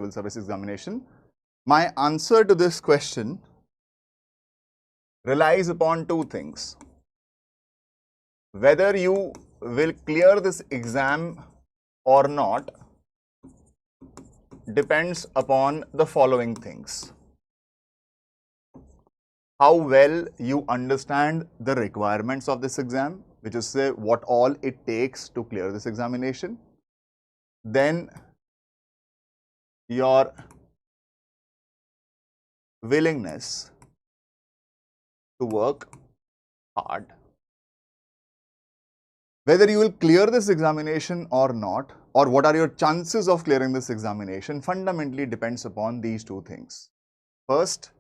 civil service examination? My answer to this question relies upon two things. Whether you will clear this exam or not depends upon the following things. How well you understand the requirements of this exam, which is say what all it takes to clear this examination. Then your willingness to work hard. Whether you will clear this examination or not, or what are your chances of clearing this examination, fundamentally depends upon these two things. First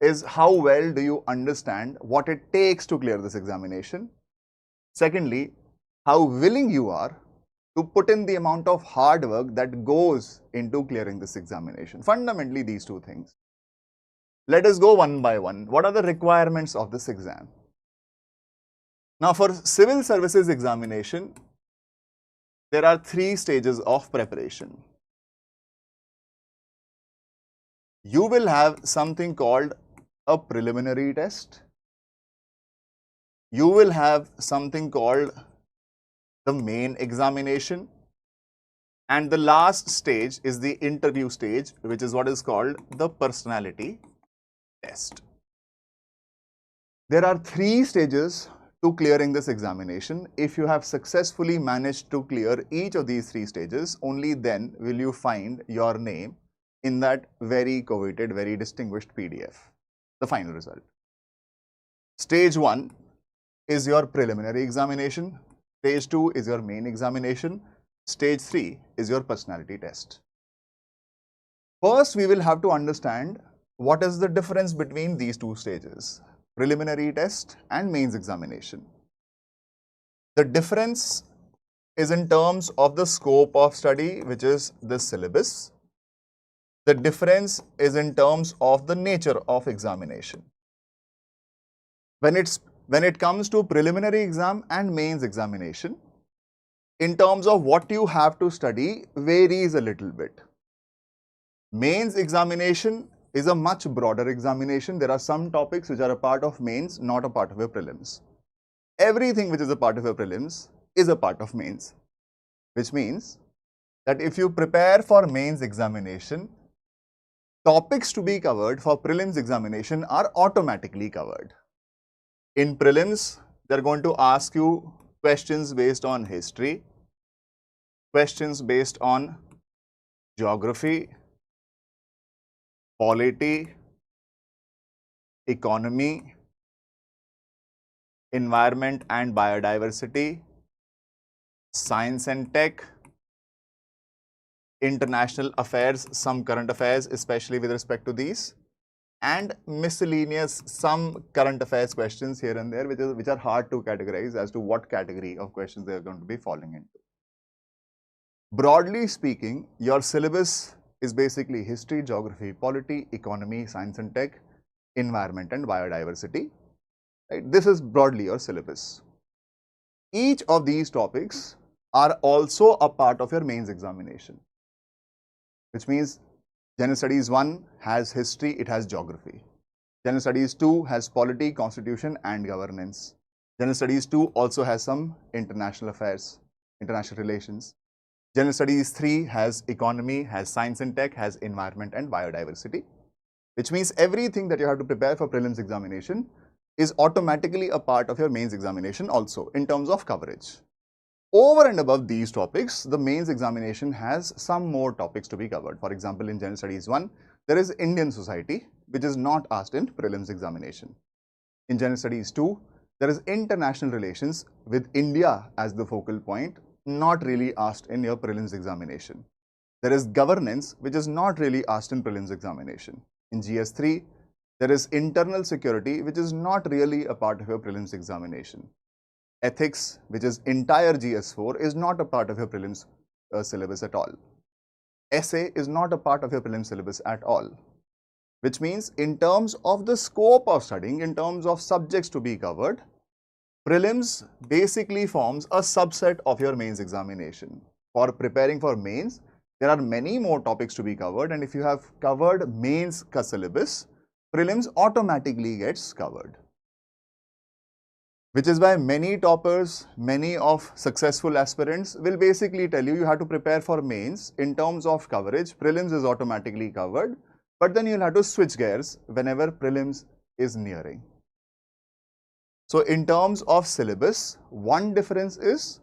is how well do you understand what it takes to clear this examination. Secondly, how willing you are to put in the amount of hard work that goes into clearing this examination. Fundamentally, these two things. Let us go one by one. What are the requirements of this exam? Now, for civil services examination, there are 3 stages of preparation. You will have something called a preliminary test. You will have something called the main examination. And the last stage is the interview stage, which is what is called the personality test. There are 3 stages to clearing this examination. If you have successfully managed to clear each of these 3 stages, only then will you find your name in that very coveted, very distinguished PDF, the final result. Stage 1 is your preliminary examination. Stage 2 is your main examination. Stage 3 is your personality test. First, we will have to understand what is the difference between these 2 stages, preliminary test and mains examination. The difference is in terms of the scope of study, which is the syllabus. The difference is in terms of the nature of examination. When it comes to preliminary exam and mains examination, in terms of what you have to study varies a little bit. Mains examination is a much broader examination. There are some topics which are a part of mains, not a part of your prelims. Everything which is a part of your prelims is a part of mains, which means that if you prepare for mains examination, topics to be covered for prelims examination are automatically covered. In prelims, they are going to ask you questions based on history, questions based on geography, polity, economy, environment and biodiversity, science and tech, international affairs, some current affairs, especially with respect to these, and miscellaneous, some current affairs questions here and there, which are hard to categorize as to what category of questions they are going to be falling into. Broadly speaking, your syllabus is basically history, geography, polity, economy, science and tech, environment and biodiversity. Right? This is broadly your syllabus. Each of these topics are also a part of your mains examination, which means General Studies 1 has history, it has geography. General Studies 2 has polity, constitution and governance. General Studies 2 also has some international affairs, international relations. General Studies 3 has economy, has science and tech, has environment and biodiversity, which means everything that you have to prepare for prelims examination is automatically a part of your mains examination also in terms of coverage. Over and above these topics, the mains examination has some more topics to be covered. For example, in General Studies 1, there is Indian society, which is not asked in prelims examination. In General Studies 2, there is international relations with India as the focal point, not really asked in your prelims examination. There is governance, which is not really asked in prelims examination. In GS3, there is internal security, which is not really a part of your prelims examination. Ethics, which is entire GS4, is not a part of your prelims syllabus at all. Essay is not a part of your prelims syllabus at all, which means in terms of the scope of studying, in terms of subjects to be covered, prelims basically forms a subset of your mains examination. For preparing for mains, There are many more topics to be covered, and if you have covered mains ka syllabus, prelims automatically gets covered. Which is why many toppers, many of successful aspirants will basically tell you have to prepare for mains in terms of coverage. Prelims is automatically covered, but then you'll have to switch gears whenever prelims is nearing. So in terms of syllabus, one difference is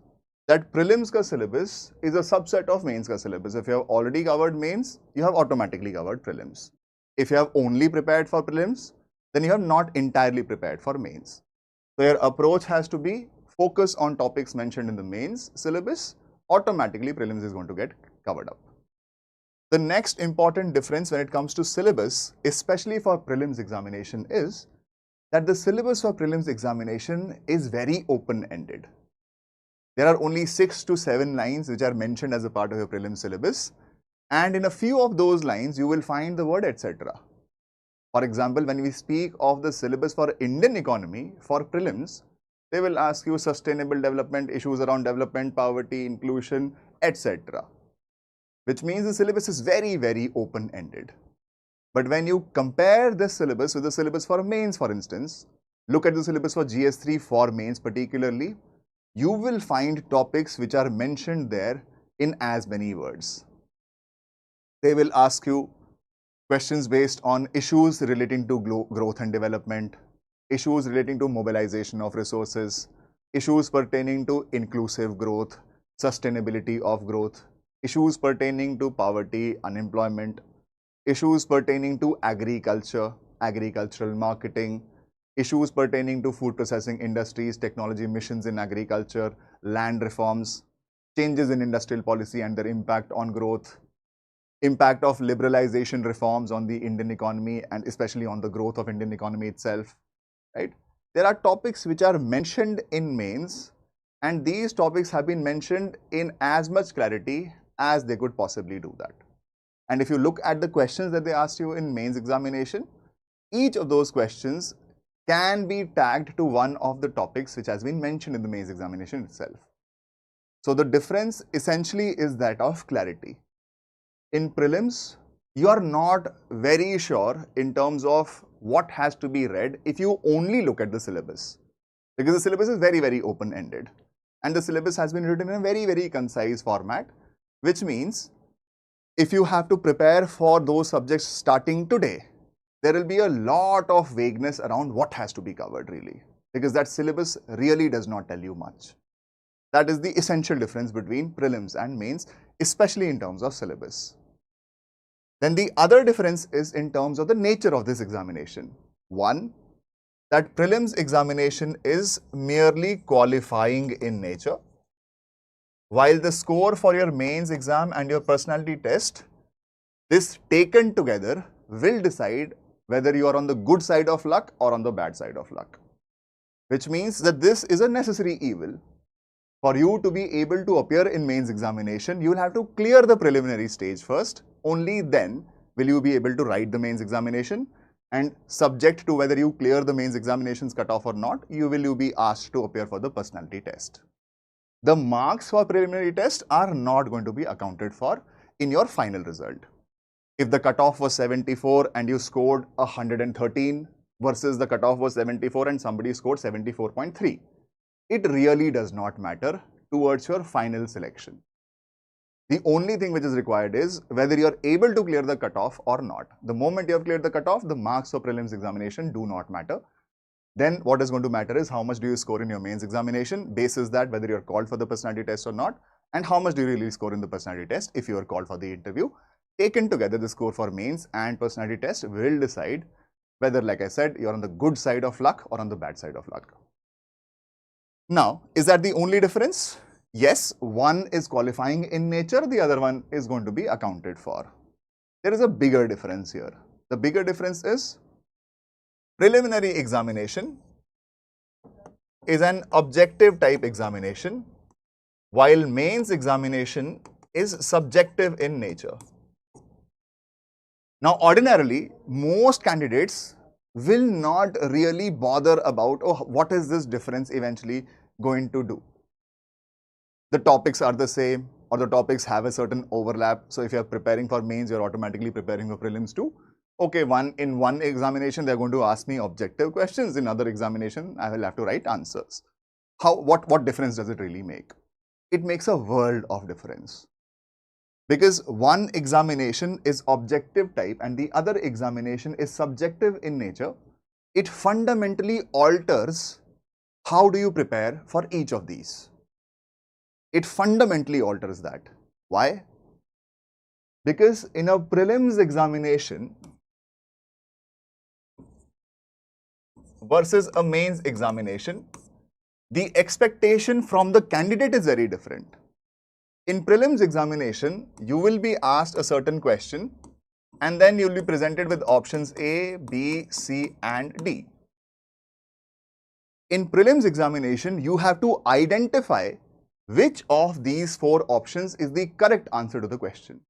that prelims ka syllabus is a subset of mains ka syllabus. If you have already covered mains, you have automatically covered prelims. If you have only prepared for prelims, then you have not entirely prepared for mains. So your approach has to be focus on topics mentioned in the mains syllabus. Automatically prelims is going to get covered up. The next important difference when it comes to syllabus, especially for prelims examination, is that the syllabus for prelims examination is very open-ended. There are only 6 to 7 lines which are mentioned as a part of your prelims syllabus, and in a few of those lines you will find the word etc. For example, when we speak of the syllabus for Indian economy for prelims, they will ask you sustainable development, issues around development, poverty, inclusion, etc. Which means the syllabus is very, very open-ended. But when you compare this syllabus with the syllabus for mains, for instance, look at the syllabus for GS3 for mains particularly, you will find topics which are mentioned there in as many words. They will ask you questions based on issues relating to growth and development, issues relating to mobilization of resources, issues pertaining to inclusive growth, sustainability of growth, issues pertaining to poverty, unemployment, issues pertaining to agriculture, agricultural marketing, issues pertaining to food processing industries, technology missions in agriculture, land reforms, changes in industrial policy and their impact on growth, impact of liberalization reforms on the Indian economy and especially on the growth of Indian economy itself, right? There are topics which are mentioned in mains, and these topics have been mentioned in as much clarity as they could possibly do that. And if you look at the questions that they asked you in mains examination, each of those questions can be tagged to one of the topics which has been mentioned in the mains examination itself. So the difference essentially is that of clarity. In prelims, you are not very sure in terms of what has to be read if you only look at the syllabus, because the syllabus is very, very open-ended and the syllabus has been written in a very, very concise format, which means if you have to prepare for those subjects starting today, there will be a lot of vagueness around what has to be covered really, because that syllabus really does not tell you much. That is the essential difference between prelims and mains, especially in terms of syllabus. Then the other difference is in terms of the nature of this examination. One, that prelims examination is merely qualifying in nature, while the score for your mains exam and your personality test, this taken together will decide whether you are on the good side of luck or on the bad side of luck. Which means that this is a necessary evil. For you to be able to appear in mains examination, you will have to clear the preliminary stage first. Only then will you be able to write the mains examination, and subject to whether you clear the mains examinations cutoff or not, you will be asked to appear for the personality test. The marks for preliminary test are not going to be accounted for in your final result. If the cutoff was 74 and you scored 113 versus the cutoff was 74 and somebody scored 74.3, it really does not matter towards your final selection. The only thing which is required is whether you are able to clear the cutoff or not. The moment you have cleared the cutoff, the marks for prelims examination do not matter. Then what is going to matter is how much do you score in your mains examination, basis that whether you are called for the personality test or not, and how much do you really score in the personality test if you are called for the interview. Taken together, the score for mains and personality test will decide whether, like I said, you are on the good side of luck or on the bad side of luck. Now, is that the only difference? Yes, one is qualifying in nature, the other one is going to be accounted for. There is a bigger difference here. The bigger difference is preliminary examination is an objective type examination, while mains examination is subjective in nature. Now, ordinarily, most candidates will not really bother about, oh, what is this difference eventually going to do? The topics are the same, or the topics have a certain overlap. So if you're preparing for mains, you're automatically preparing for prelims too. Okay, in one examination, they're going to ask me objective questions. In other examination, I will have to write answers. What difference does it really make? It makes a world of difference. Because one examination is objective type and the other examination is subjective in nature, it fundamentally alters how do you prepare for each of these. It fundamentally alters that. Why? Because in a prelims examination versus a mains examination, the expectation from the candidate is very different. In prelims examination, you will be asked a certain question and then you will be presented with options A, B, C and D. In prelims examination, you have to identify which of these 4 options is the correct answer to the question.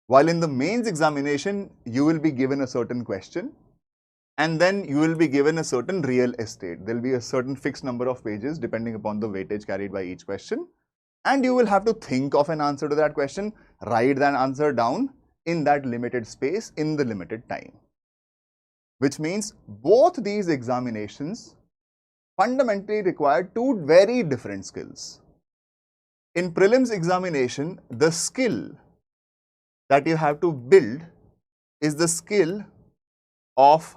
While in the mains examination, you will be given a certain question and then you will be given a certain real estate. There will be a certain fixed number of pages depending upon the weightage carried by each question. And you will have to think of an answer to that question, write that answer down in that limited space, in the limited time. Which means both these examinations fundamentally require 2 very different skills. In prelims examination, the skill that you have to build is the skill of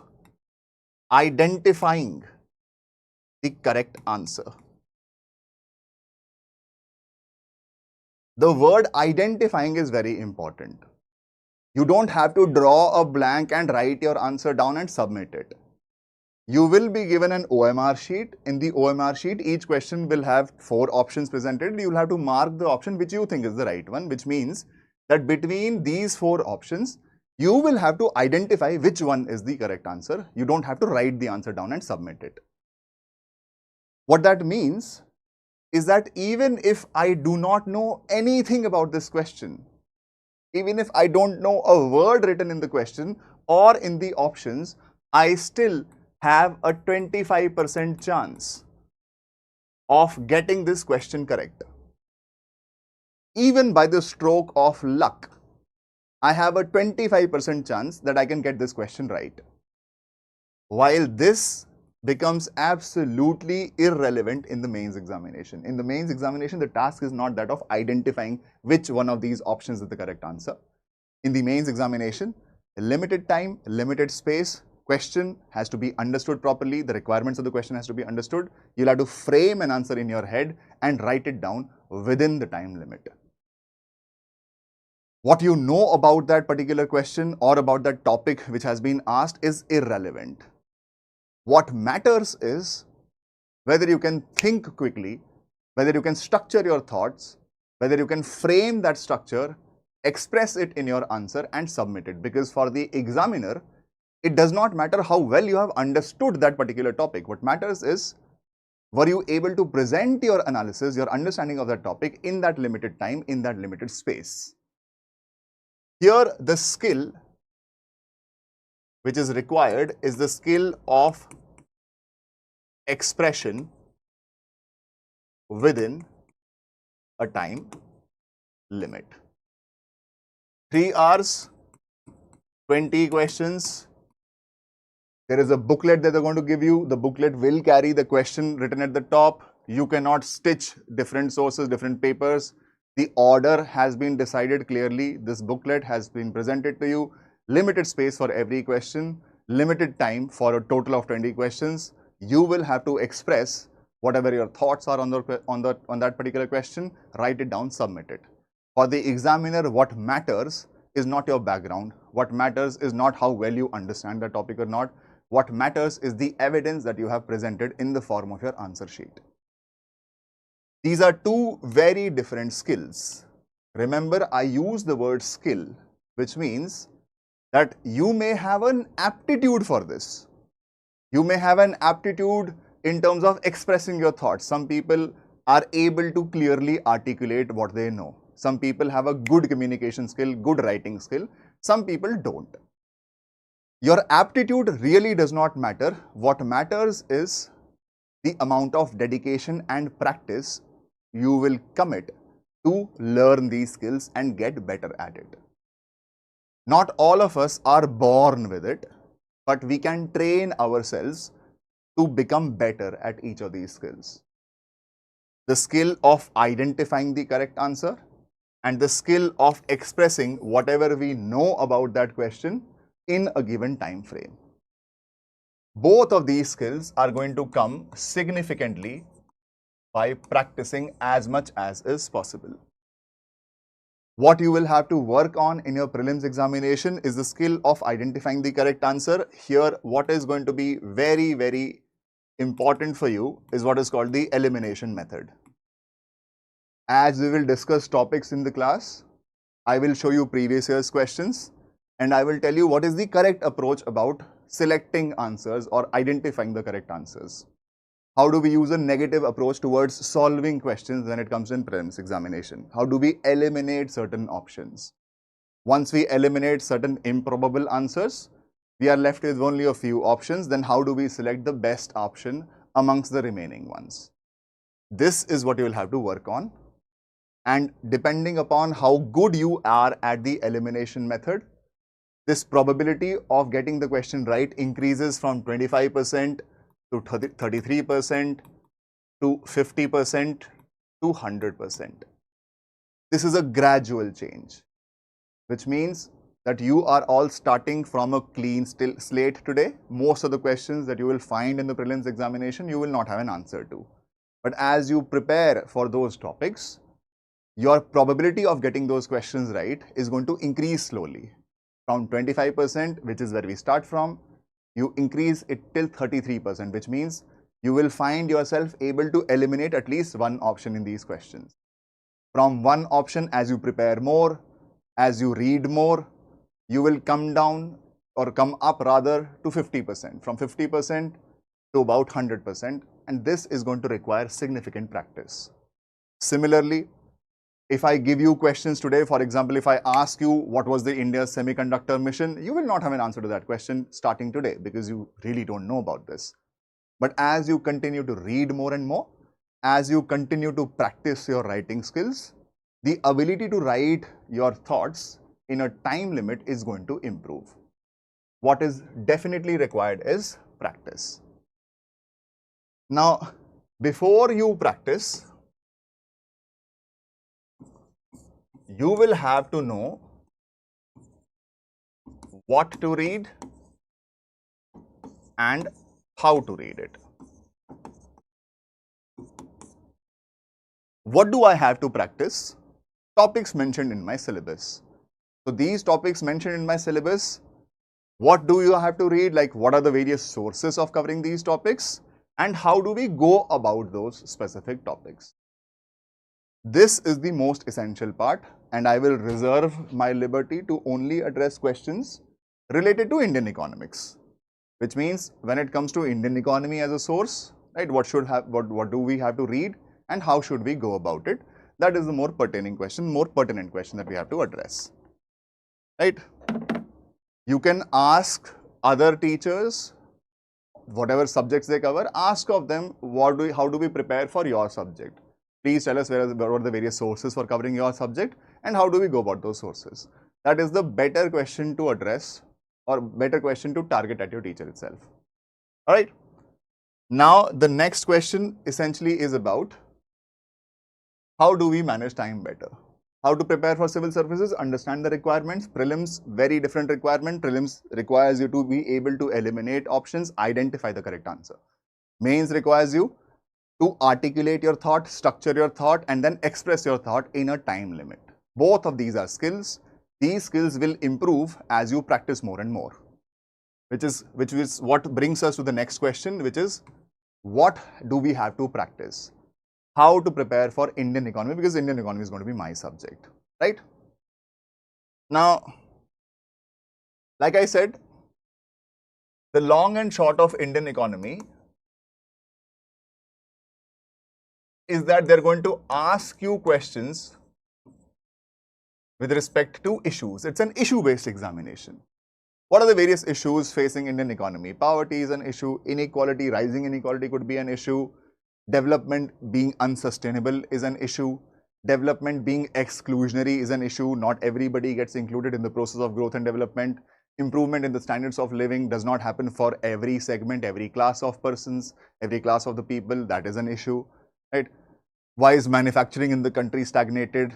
identifying the correct answer. The word identifying is very important. You don't have to draw a blank and write your answer down and submit it. You will be given an OMR sheet. In the OMR sheet, each question will have 4 options presented. You will have to mark the option which you think is the right one, which means that between these 4 options, you will have to identify which one is the correct answer. You don't have to write the answer down and submit it. What that means is that even if I do not know anything about this question, even if I don't know a word written in the question or in the options, I still have a 25% chance of getting this question correct. Even by the stroke of luck, I have a 25% chance that I can get this question right. While this becomes absolutely irrelevant in the mains examination. In the mains examination, the task is not that of identifying which one of these options is the correct answer. In the mains examination, limited time, limited space, question has to be understood properly, the requirements of the question has to be understood. You'll have to frame an answer in your head and write it down within the time limit. What you know about that particular question or about that topic which has been asked is irrelevant. What matters is whether you can think quickly, whether you can structure your thoughts, whether you can frame that structure, express it in your answer and submit it. Because for the examiner, it does not matter how well you have understood that particular topic. What matters is, were you able to present your analysis, your understanding of that topic in that limited time, in that limited space. Here, the skill which is required is the skill of expression within a time limit. 3 hours, 20 questions. There is a booklet that they're going to give you. The booklet will carry the question written at the top. You cannot stitch different sources, different papers. The order has been decided clearly. This booklet has been presented to you. Limited space for every question, limited time for a total of 20 questions. You will have to express whatever your thoughts are on that particular question, write it down, submit it. For the examiner, what matters is not your background. What matters is not how well you understand the topic or not. What matters is the evidence that you have presented in the form of your answer sheet. These are 2 very different skills. Remember, I use the word skill, which means that you may have an aptitude for this. You may have an aptitude in terms of expressing your thoughts. Some people are able to clearly articulate what they know. Some people have a good communication skill, good writing skill. Some people don't. Your aptitude really does not matter. What matters is the amount of dedication and practice you will commit to learn these skills and get better at it. Not all of us are born with it, but we can train ourselves to become better at each of these skills. The skill of identifying the correct answer and the skill of expressing whatever we know about that question in a given time frame. Both of these skills are going to come significantly by practicing as much as is possible. What you will have to work on in your prelims examination is the skill of identifying the correct answer. Here, what is going to be very, very important for you is what is called the elimination method. As we will discuss topics in the class, I will show you previous year's questions and I will tell you what is the correct approach about selecting answers or identifying the correct answers. How do we use a negative approach towards solving questions when it comes in prelims examination? How do we eliminate certain options? Once we eliminate certain improbable answers, we are left with only a few options. Then how do we select the best option amongst the remaining ones? This is what you will have to work on. And depending upon how good you are at the elimination method, this probability of getting the question right increases from 25% to 33% to 50% to 100%. This is a gradual change, which means that you are all starting from a clean slate today. Most of the questions that you will find in the prelims examination, you will not have an answer to. But as you prepare for those topics, your probability of getting those questions right is going to increase slowly. From 25%, which is where we start from, you increase it till 33%, which means you will find yourself able to eliminate at least one option in these questions. From one option, as you prepare more, as you read more, you will come down or come up rather to 50%, from 50% to about 100%, and this is going to require significant practice. Similarly, if I give you questions today, for example, if I ask you what was the India's semiconductor mission, you will not have an answer to that question starting today because you really don't know about this. But as you continue to read more and more, as you continue to practice your writing skills, the ability to write your thoughts in a time limit is going to improve. What is definitely required is practice. Now, before you practice, you will have to know what to read and how to read it. What do I have to practice? Topics mentioned in my syllabus. So these topics mentioned in my syllabus, what do you have to read? Like, what are the various sources of covering these topics? And how do we go about those specific topics? This is the most essential part, and I will reserve my liberty to only address questions related to Indian economics, which means when it comes to Indian economy as a source, right, what do we have to read and how should we go about it? That is the more pertinent question that we have to address, right? You can ask other teachers, whatever subjects they cover, ask of them, how do we prepare for your subject? Please tell us what are the various sources for covering your subject and how do we go about those sources? That is the better question to address or better question to target at your teacher itself. All right. Now, the next question essentially is about how do we manage time better? How to prepare for civil services, understand the requirements. Prelims, very different requirement. Prelims requires you to be able to eliminate options, identify the correct answer. Mains requires you to articulate your thought, structure your thought, and then express your thought in a time limit. Both of these are skills. These skills will improve as you practice more and more, which is what brings us to the next question, which is what do we have to practice? How to prepare for Indian economy, because Indian economy is going to be my subject, right? Now, like I said, the long and short of Indian economy is that they're going to ask you questions with respect to issues. It's an issue-based examination. What are the various issues facing Indian economy? Poverty is an issue, inequality, rising inequality could be an issue, development being unsustainable is an issue, Development being exclusionary is an issue. Not everybody gets included in the process of growth and development. Improvement in the standards of living does not happen for every segment, every class of persons, every class of the people. That is an issue, right? Why is manufacturing in the country stagnated?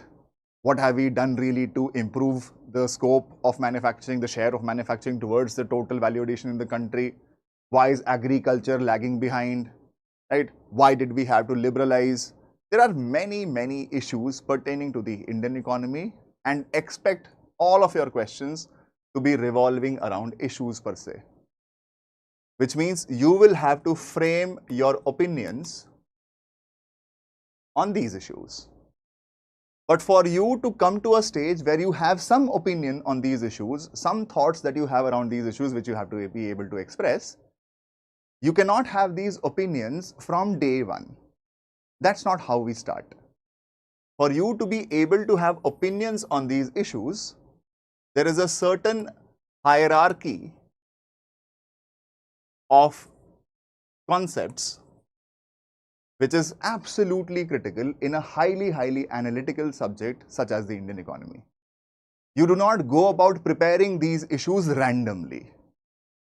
What have we done really to improve the scope of manufacturing, the share of manufacturing towards the total value addition in the country? Why is agriculture lagging behind, right? Why did we have to liberalize? There are many issues pertaining to the Indian economy, and expect all of your questions to be revolving around issues per se, which means you will have to frame your opinions on these issues. But for you to come to a stage where you have some opinion on these issues, some thoughts that you have around these issues which you have to be able to express, you cannot have these opinions from day one. That's not how we start. For you to be able to have opinions on these issues, there is a certain hierarchy of concepts which is absolutely critical in a highly analytical subject such as the Indian economy. You do not go about preparing these issues randomly.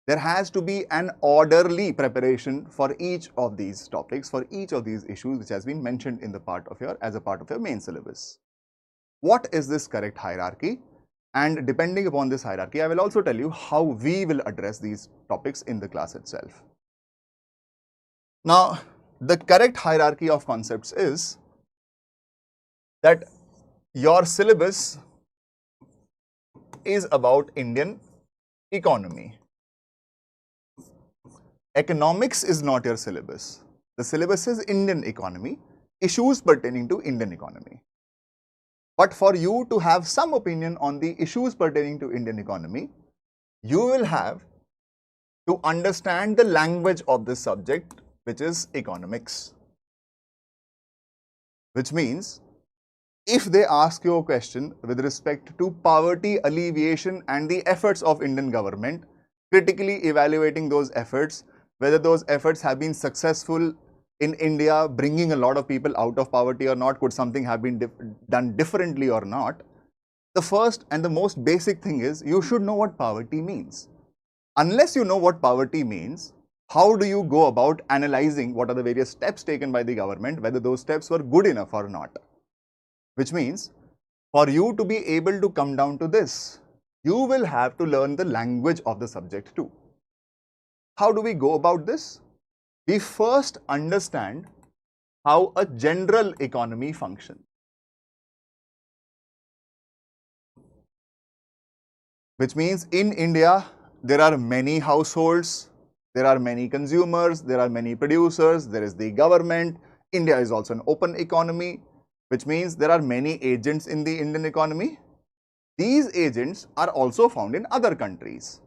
There has to be an orderly preparation for each of these topics, for each of these issues which has been mentioned in the as a part of your main syllabus. What is this correct hierarchy? And depending upon this hierarchy, I will also tell you how we will address these topics in the class itself. Now, the correct hierarchy of concepts is that your syllabus is about Indian economy. Economics is not your syllabus. The syllabus is Indian economy, issues pertaining to Indian economy. But for you to have some opinion on the issues pertaining to Indian economy, you will have to understand the language of this subject, which is economics. Which means, if they ask you a question with respect to poverty alleviation and the efforts of Indian government, critically evaluating those efforts, whether those efforts have been successful in India, bringing a lot of people out of poverty or not, could something have been done differently or not, the first and the most basic thing is you should know what poverty means. Unless you know what poverty means, how do you go about analyzing what are the various steps taken by the government, whether those steps were good enough or not? Which means, for you to be able to come down to this, you will have to learn the language of the subject too. How do we go about this? We first understand how a general economy functions. Which means in India, there are many households, there are many consumers, there are many producers, there is the government. India is also an open economy, which means there are many agents in the Indian economy. These agents are also found in other countries.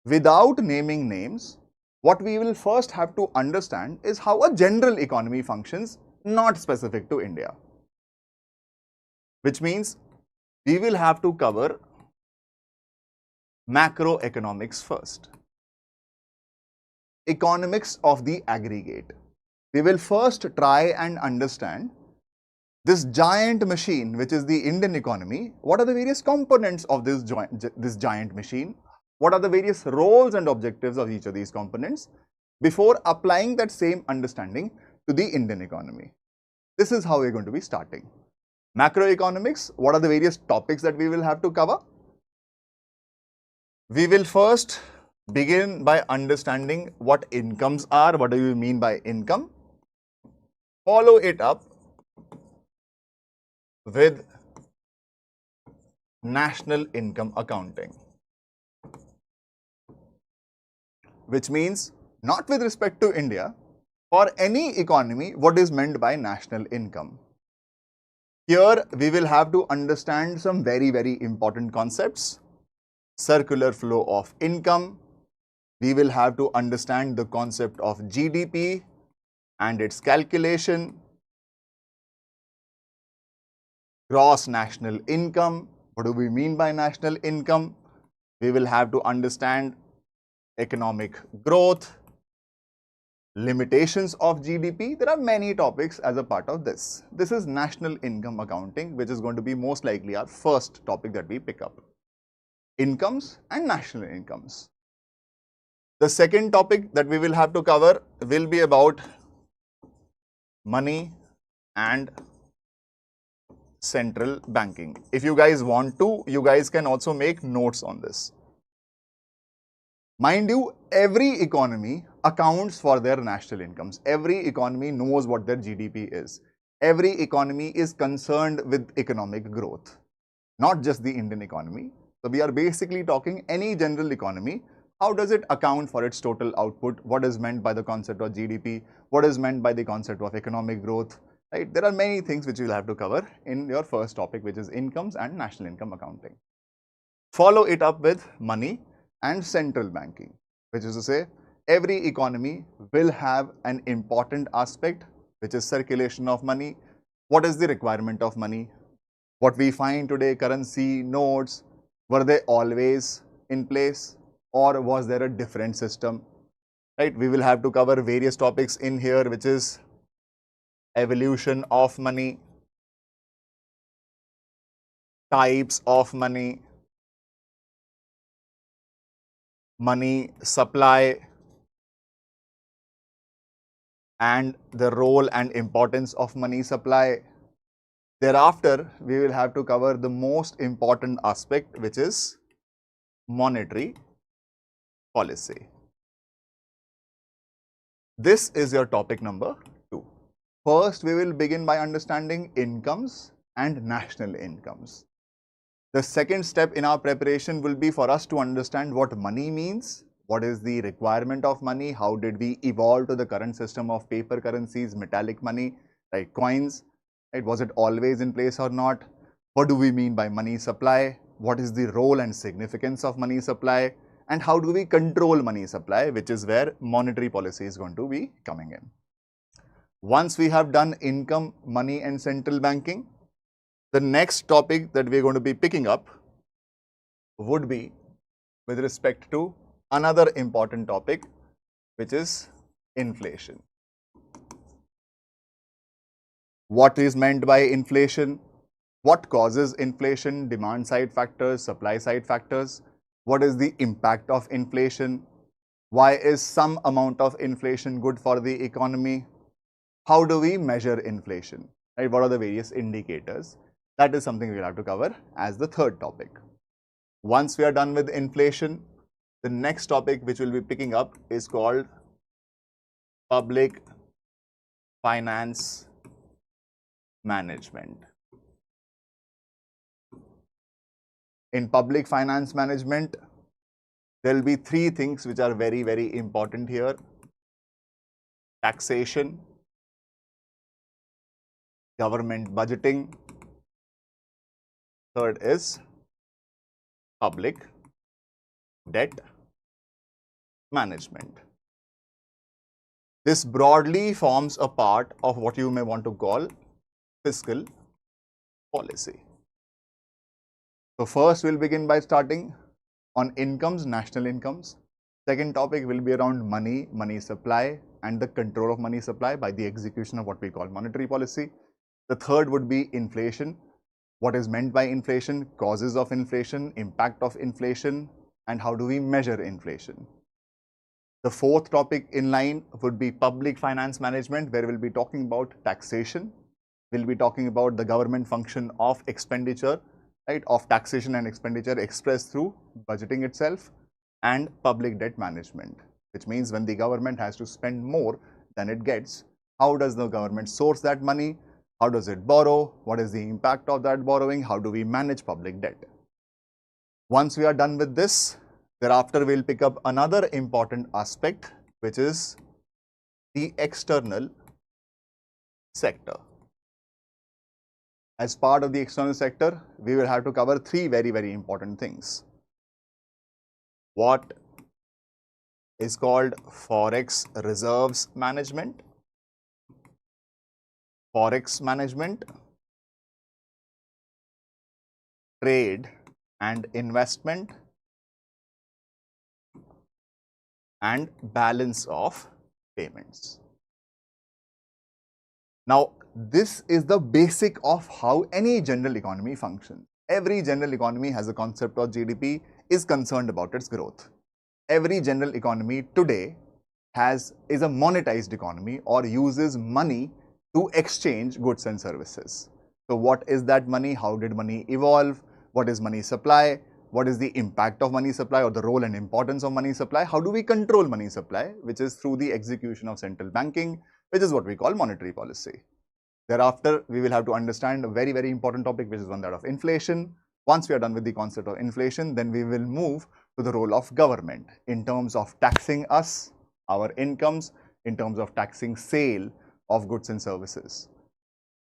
Without naming names, what we will first have to understand is how a general economy functions, not specific to India. Which means we will have to cover macroeconomics first. Economics of the aggregate. We will first try and understand this giant machine, which is the Indian economy. What are the various components of this giant machine? What are the various roles and objectives of each of these components before applying that same understanding to the Indian economy? This is how we're going to be starting. Macroeconomics, what are the various topics that we will have to cover? We will first begin by understanding what incomes are. What do you mean by income? Follow it up with national income accounting. Which means, not with respect to India, for any economy, what is meant by national income. Here, we will have to understand some very important concepts. Circular flow of income. We will have to understand the concept of GDP and its calculation. Gross national income. What do we mean by national income? We will have to understand economic growth. limitations of GDP. There are many topics as a part of this. This is national income accounting, which is going to be most likely our first topic that we pick up. Incomes and national incomes. The second topic that we will have to cover will be about money and central banking. If you guys want to, you guys can also make notes on this. Mind you, every economy accounts for their national incomes. Every economy knows what their GDP is. Every economy is concerned with economic growth, not just the Indian economy. So we are basically talking any general economy. How does it account for its total output? What is meant by the concept of GDP? What is meant by the concept of economic growth? Right? There are many things which you will have to cover in your first topic, which is incomes and national income accounting. Follow it up with money and central banking, which is to say, every economy will have an important aspect, which is circulation of money. What is the requirement of money? What we find today, currency, notes, were they always in place, or was there a different system? Right? We will have to cover various topics in here, which is evolution of money, types of money, money supply, and the role and importance of money supply. Thereafter, we will have to cover the most important aspect, which is monetary policy. This is your topic number 2. First, we will begin by understanding incomes and national incomes. The second step in our preparation will be for us to understand what money means, what is the requirement of money, how did we evolve to the current system of paper currencies, metallic money, like coins, right? Was it always in place or not? What do we mean by money supply? What is the role and significance of money supply? And how do we control money supply, which is where monetary policy is going to be coming in. Once we have done income, money and central banking, the next topic that we are going to be picking up would be with respect to another important topic, which is inflation. What is meant by inflation? What causes inflation? Demand side factors, supply side factors. What is the impact of inflation? Why is some amount of inflation good for the economy? How do we measure inflation? Right? What are the various indicators? That is something we'll have to cover as the third topic. Once we are done with inflation, the next topic which we'll be picking up is called public finance management. In public finance management, there will be 3 things which are very, very important here. Taxation, government budgeting. Third is public debt management. This broadly forms a part of what you may want to call fiscal policy. So first we'll begin by starting on incomes, national incomes. Second topic will be around money, money supply and the control of money supply by the execution of what we call monetary policy. The third would be inflation. What is meant by inflation, causes of inflation, impact of inflation, and how do we measure inflation. The fourth topic in line would be public finance management, where we'll be talking about taxation. We'll be talking about the government function of expenditure, right, of taxation and expenditure expressed through budgeting itself, and public debt management, which means when the government has to spend more than it gets, how does the government source that money? How does it borrow? What is the impact of that borrowing? How do we manage public debt? Once we are done with this, thereafter we'll pick up another important aspect, which is the external sector. As part of the external sector, we will have to cover 3 very, very important things. What is called forex reserves management, forex management, trade and investment, and balance of payments. Now, this is the basic of how any general economy functions. Every general economy has a concept of GDP, is concerned about its growth. Every general economy today is a monetized economy or uses money to exchange goods and services. So what is that money? How did money evolve? What is money supply? What is the impact of money supply or the role and importance of money supply? How do we control money supply? Which is through the execution of central banking, which is what we call monetary policy. Thereafter, we will have to understand a very, very important topic, which is one that of inflation. Once we are done with the concept of inflation, then we will move to the role of government in terms of taxing us, our incomes, in terms of taxing sale of goods and services.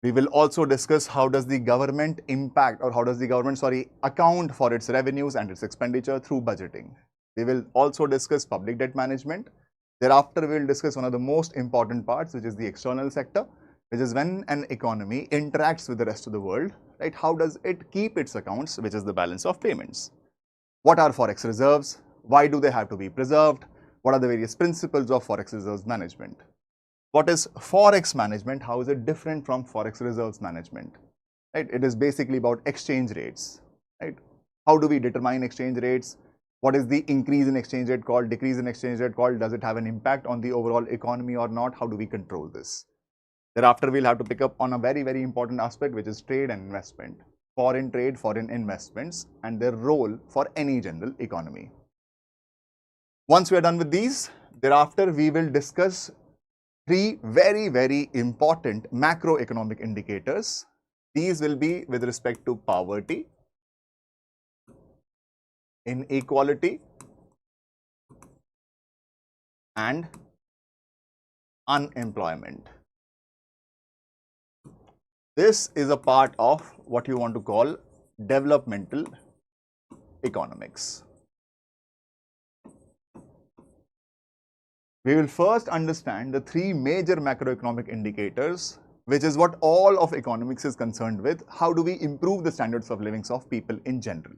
We will also discuss how does the government impact or how does the government, account for its revenues and its expenditure through budgeting. We will also discuss public debt management. Thereafter, we will discuss one of the most important parts, which is the external sector, which is when an economy interacts with the rest of the world, right? How does it keep its accounts, which is the balance of payments? What are forex reserves? Why do they have to be preserved? What are the various principles of forex reserves management? What is forex management? How is it different from forex reserves management? Right? It is basically about exchange rates. Right? How do we determine exchange rates? What is the increase in exchange rate called? Decrease in exchange rate called? Does it have an impact on the overall economy or not? How do we control this? Thereafter, we'll have to pick up on a very, very important aspect, which is trade and investment. Foreign trade, foreign investments, and their role for any general economy. Once we are done with these, thereafter, we will discuss three very, very important macroeconomic indicators. These will be with respect to poverty, inequality, and unemployment. This is a part of what you want to call developmental economics. We will first understand the three major macroeconomic indicators, which is what all of economics is concerned with. How do we improve the standards of living of people in general?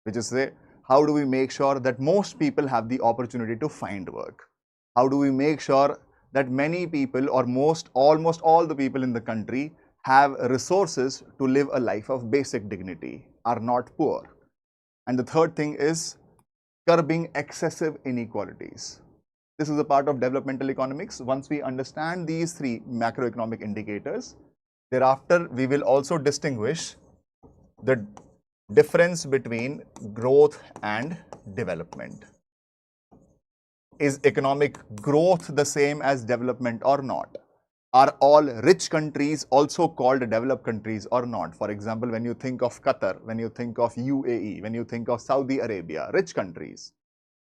Which is, say, how do we make sure that most people have the opportunity to find work? How do we make sure that many people or almost all the people in the country have resources to live a life of basic dignity, are not poor? And the third thing is curbing excessive inequalities. This is a part of developmental economics. Once we understand these three macroeconomic indicators, thereafter we will also distinguish the difference between growth and development. Is economic growth the same as development or not? Are all rich countries also called developed countries or not? For example, when you think of Qatar, when you think of UAE, when you think of Saudi Arabia, rich countries,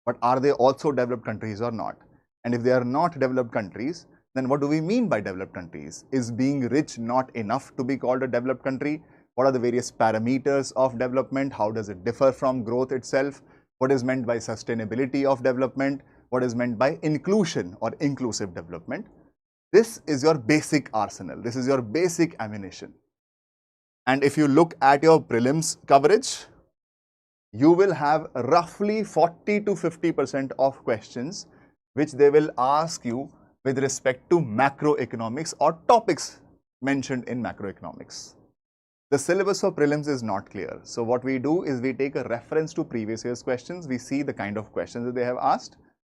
but are they also developed countries or not? And if they are not developed countries, then what do we mean by developed countries? Is being rich not enough to be called a developed country? What are the various parameters of development? How does it differ from growth itself? What is meant by sustainability of development? What is meant by inclusion or inclusive development? This is your basic arsenal. This is your basic ammunition. And if you look at your prelims coverage, you will have roughly 40 to 50% of questions which they will ask you with respect to macroeconomics or topics mentioned in macroeconomics. The syllabus for prelims is not clear. So what we do is we take a reference to previous year's questions. We see the kind of questions that they have asked,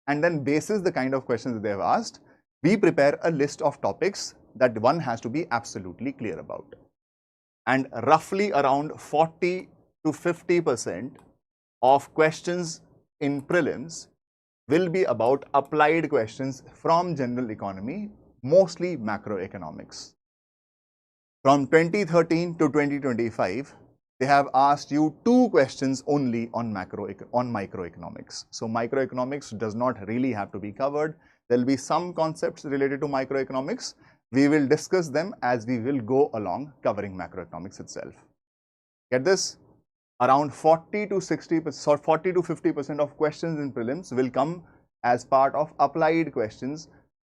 and then basis the kind of questions that they have asked, we prepare a list of topics that one has to be absolutely clear about. And roughly around 40 to 50% of questions in prelims will be about applied questions from general economy, mostly macroeconomics. From 2013 to 2025, they have asked you 2 questions only on microeconomics. So microeconomics does not really have to be covered. There will be some concepts related to microeconomics. We will discuss them as we will go along covering macroeconomics itself. Get this? Around 40 to 60% or 40 to 50% of questions in prelims will come as part of applied questions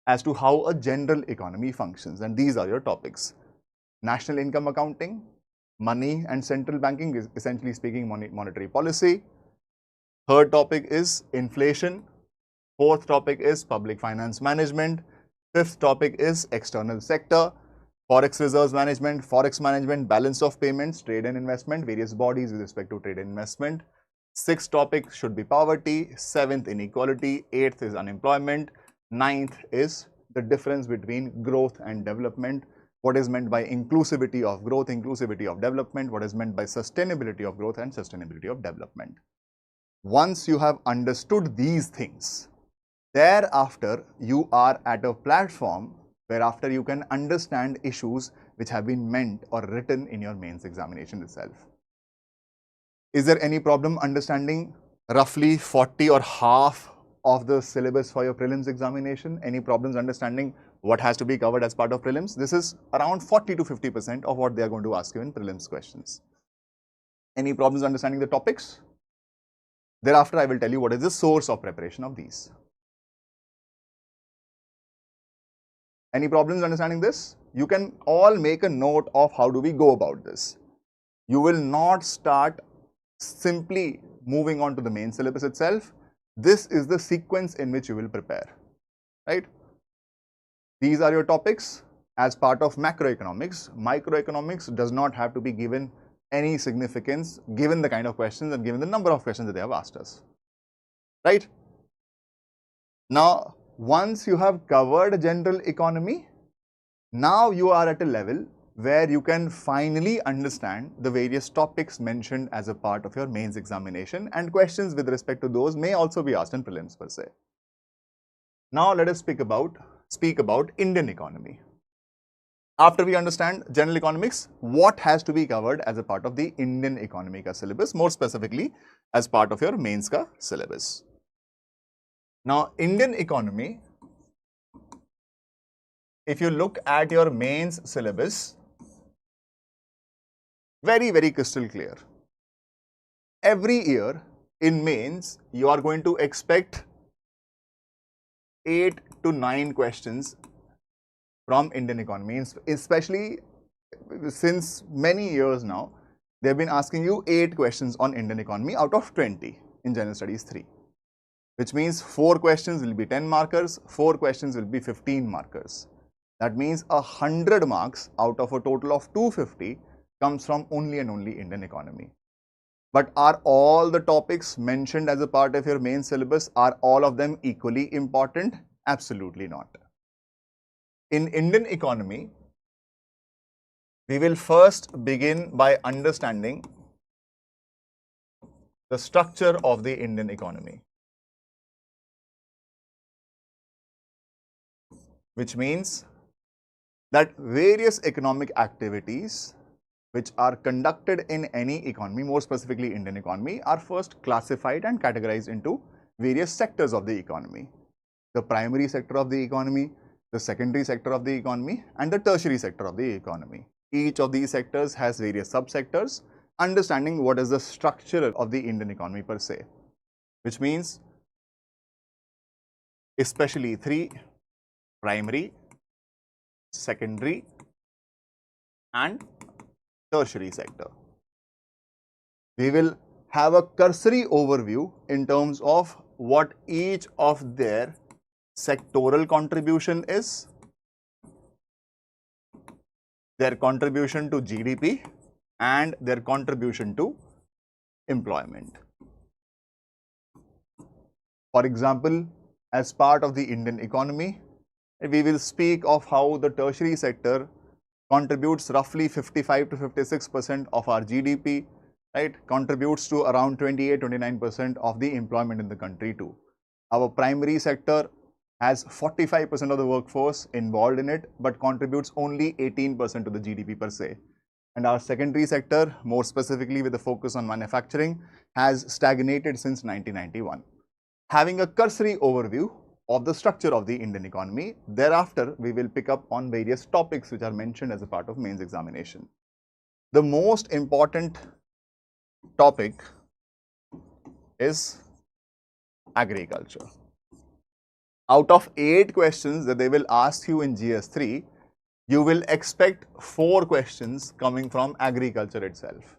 as to how a general economy functions. And these are your topics. National income accounting, money and central banking, is essentially speaking monetary policy. Third topic is inflation. Fourth topic is public finance management. Fifth topic is external sector, forex reserves management, forex management, balance of payments, trade and investment, various bodies with respect to trade and investment. Sixth topic should be poverty. Seventh, inequality. Eighth is unemployment. Ninth is the difference between growth and development. What is meant by inclusivity of growth, inclusivity of development, what is meant by sustainability of growth and sustainability of development. Once you have understood these things, thereafter you are at a platform whereafter you can understand issues which have been meant or written in your mains examination itself. Is there any problem understanding roughly 40 or half of the syllabus for your prelims examination? Any problems understanding what has to be covered as part of prelims? This is around 40 to 50% of what they are going to ask you in prelims questions. Any problems understanding the topics? Thereafter, I will tell you what is the source of preparation of these. Any problems understanding this? You can all make a note of how do we go about this. You will not start simply moving on to the main syllabus itself. This is the sequence in which you will prepare, right? These are your topics as part of macroeconomics. Microeconomics does not have to be given any significance given the kind of questions and given the number of questions that they have asked us, right? Now, once you have covered general economy, now you are at a level where you can finally understand the various topics mentioned as a part of your mains examination, and questions with respect to those may also be asked in prelims per se. Now let us speak about Indian economy. After we understand general economics, what has to be covered as a part of the Indian economy ka syllabus, more specifically as part of your mains ka syllabus. Now, Indian economy, if you look at your mains syllabus, very, very crystal clear. Every year in mains, you are going to expect 8 to 9 questions from Indian economy, especially since many years now. They have been asking you 8 questions on Indian economy out of 20 in General Studies 3. Which means 4 questions will be 10 markers, 4 questions will be 15 markers. That means 100 marks out of a total of 250 comes from only and only Indian economy. But are all the topics mentioned as a part of your main syllabus, are all of them equally important? Absolutely not. In Indian economy, we will first begin by understanding the structure of the Indian economy, which means that various economic activities which are conducted in any economy, more specifically Indian economy, are first classified and categorized into various sectors of the economy. The primary sector of the economy, the secondary sector of the economy, and the tertiary sector of the economy. Each of these sectors has various subsectors. Understanding what is the structure of the Indian economy per se, which means especially 3: primary, secondary, and tertiary sector. We will have a cursory overview in terms of what each of their sectoral contribution is, their contribution to GDP, and their contribution to employment. For example, as part of the Indian economy, we will speak of how the tertiary sector contributes roughly 55 to 56% of our GDP, right? Contributes to around 28-29% of the employment in the country too. Our primary sector has 45% of the workforce involved in it, but contributes only 18% to the GDP per se. And our secondary sector, more specifically with a focus on manufacturing, has stagnated since 1991. Having a cursory overview of the structure of the Indian economy, thereafter we will pick up on various topics which are mentioned as a part of mains examination. The most important topic is agriculture. Out of 8 questions that they will ask you in GS3, you will expect 4 questions coming from agriculture itself.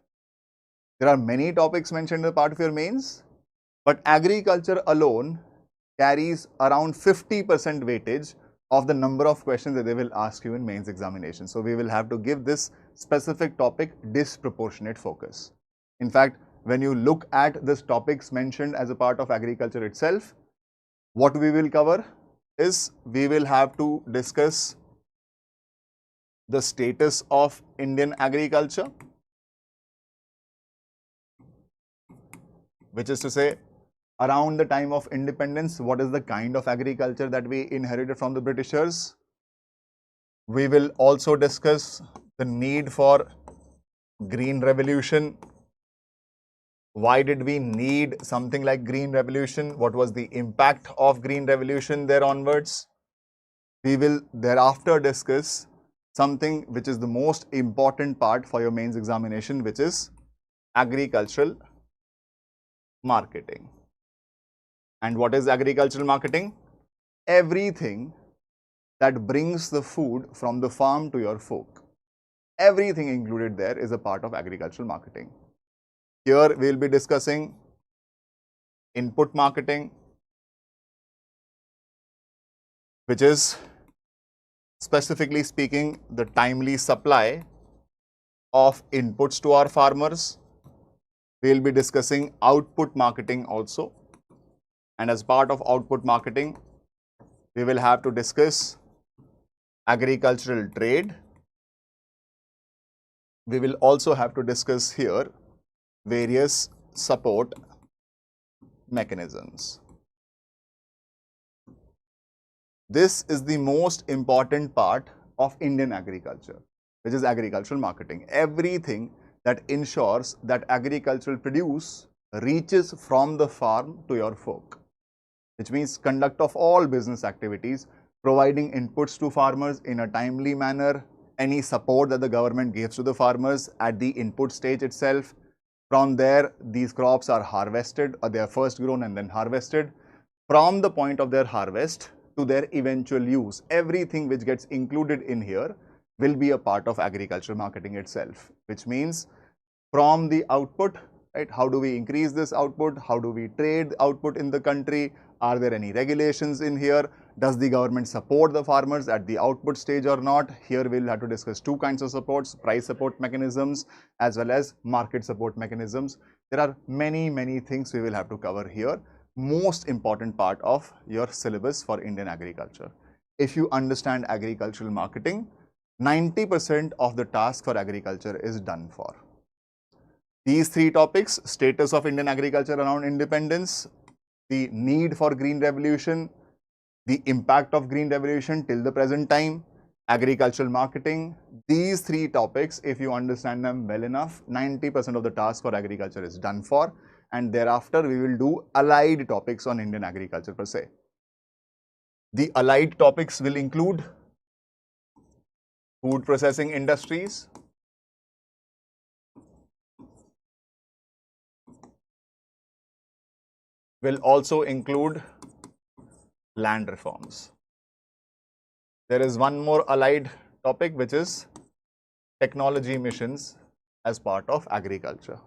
There are many topics mentioned as part of your mains, but agriculture alone carries around 50% weightage of the number of questions that they will ask you in mains examination. So we will have to give this specific topic disproportionate focus. In fact, when you look at this topics mentioned as a part of agriculture itself, what we will cover is we will have to discuss the status of Indian agriculture, which is to say, around the time of independence, what is the kind of agriculture that we inherited from the Britishers. We will also discuss the need for green revolution. Why did we need something like green revolution? What was the impact of green revolution there onwards? We will thereafter discuss something which is the most important part for your mains examination, which is agricultural marketing. And what is agricultural marketing? Everything that brings the food from the farm to your folk. Everything included there is a part of agricultural marketing. Here we will be discussing input marketing, which is specifically speaking the timely supply of inputs to our farmers. We will be discussing output marketing also. And as part of output marketing, we will have to discuss agricultural trade. We will also have to discuss here various support mechanisms. This is the most important part of Indian agriculture, which is agricultural marketing. Everything that ensures that agricultural produce reaches from the farm to your folk, which means conduct of all business activities, providing inputs to farmers in a timely manner, any support that the government gives to the farmers at the input stage itself. From there, these crops are harvested, or they are first grown and then harvested. From the point of their harvest to their eventual use, everything which gets included in here will be a part of agricultural marketing itself, which means from the output, right? How do we increase this output? How do we trade output in the country? Are there any regulations in here? Does the government support the farmers at the output stage or not? Here we'll have to discuss two kinds of supports, price support mechanisms as well as market support mechanisms. There are many things we will have to cover here. Most important part of your syllabus for Indian agriculture. If you understand agricultural marketing, 90% of the task for agriculture is done for. These three topics: status of Indian agriculture around independence, the need for green revolution, the impact of green revolution till the present time, agricultural marketing. These three topics, if you understand them well enough, 90% of the task for agriculture is done for. And thereafter, we will do allied topics on Indian agriculture per se. The allied topics will include food processing industries, will also include land reforms. There is one more allied topic, which is technology missions as part of agriculture.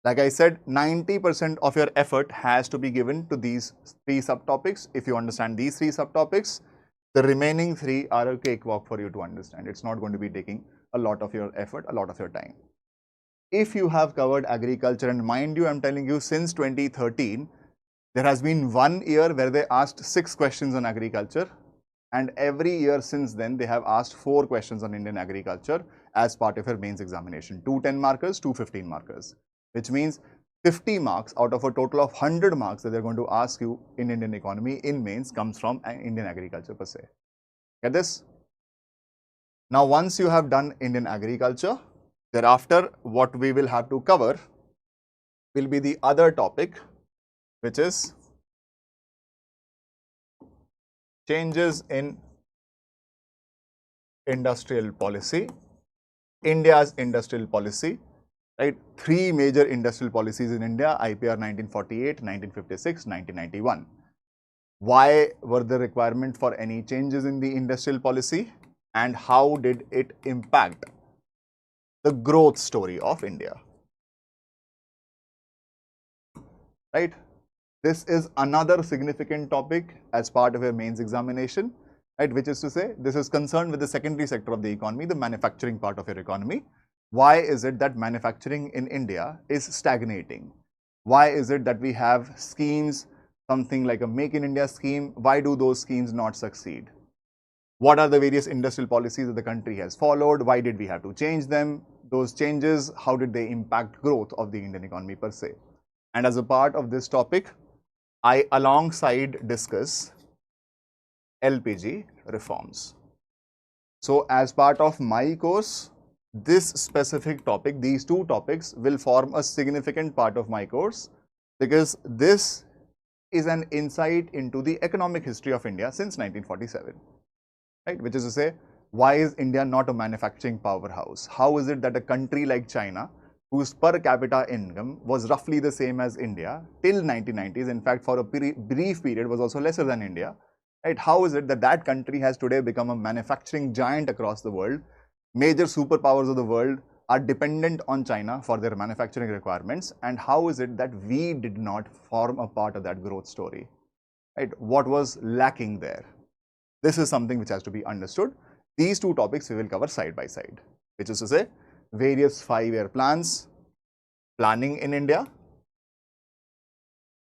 Like I said, 90% of your effort has to be given to these three subtopics. If you understand these three subtopics, the remaining three are a cakewalk for you to understand. It's not going to be taking a lot of your effort, a lot of your time. If you have covered agriculture, and mind you, I'm telling you, since 2013, there has been 1 year where they asked 6 questions on agriculture, and every year since then, they have asked 4 questions on Indian agriculture as part of your mains examination. 2 10 markers, 2 15 markers, which means 50 marks out of a total of 100 marks that they're going to ask you in Indian economy in mains comes from Indian agriculture per se. Get this? Now, once you have done Indian agriculture, thereafter, what we will have to cover will be the other topic, which is changes in industrial policy, India's industrial policy, right? 3 major industrial policies in India: IPR 1948, 1956, 1991. Why were the requirement for any changes in the industrial policy, and how did it impact the growth story of India? Right? This is another significant topic as part of your mains examination, right? Which is to say, this is concerned with the secondary sector of the economy, the manufacturing part of your economy. Why is it that manufacturing in India is stagnating? Why is it that we have schemes, something like a Make in India scheme? Why do those schemes not succeed? What are the various industrial policies that the country has followed? Why did we have to change them? Those changes, how did they impact growth of the Indian economy per se? And as a part of this topic, I alongside discuss LPG reforms. So as part of my course, this specific topic, these two topics will form a significant part of my course, because this is an insight into the economic history of India since 1947, right? Which is to say, why is India not a manufacturing powerhouse? How is it that a country like China, whose per capita income was roughly the same as India till 1990s, in fact for a brief period was also lesser than India, right? How is it that that country has today become a manufacturing giant across the world? Major superpowers of the world are dependent on China for their manufacturing requirements, and how is it that we did not form a part of that growth story, right? What was lacking there? This is something which has to be understood. These two topics we will cover side by side, which is to say, various 5-year plans, planning in India.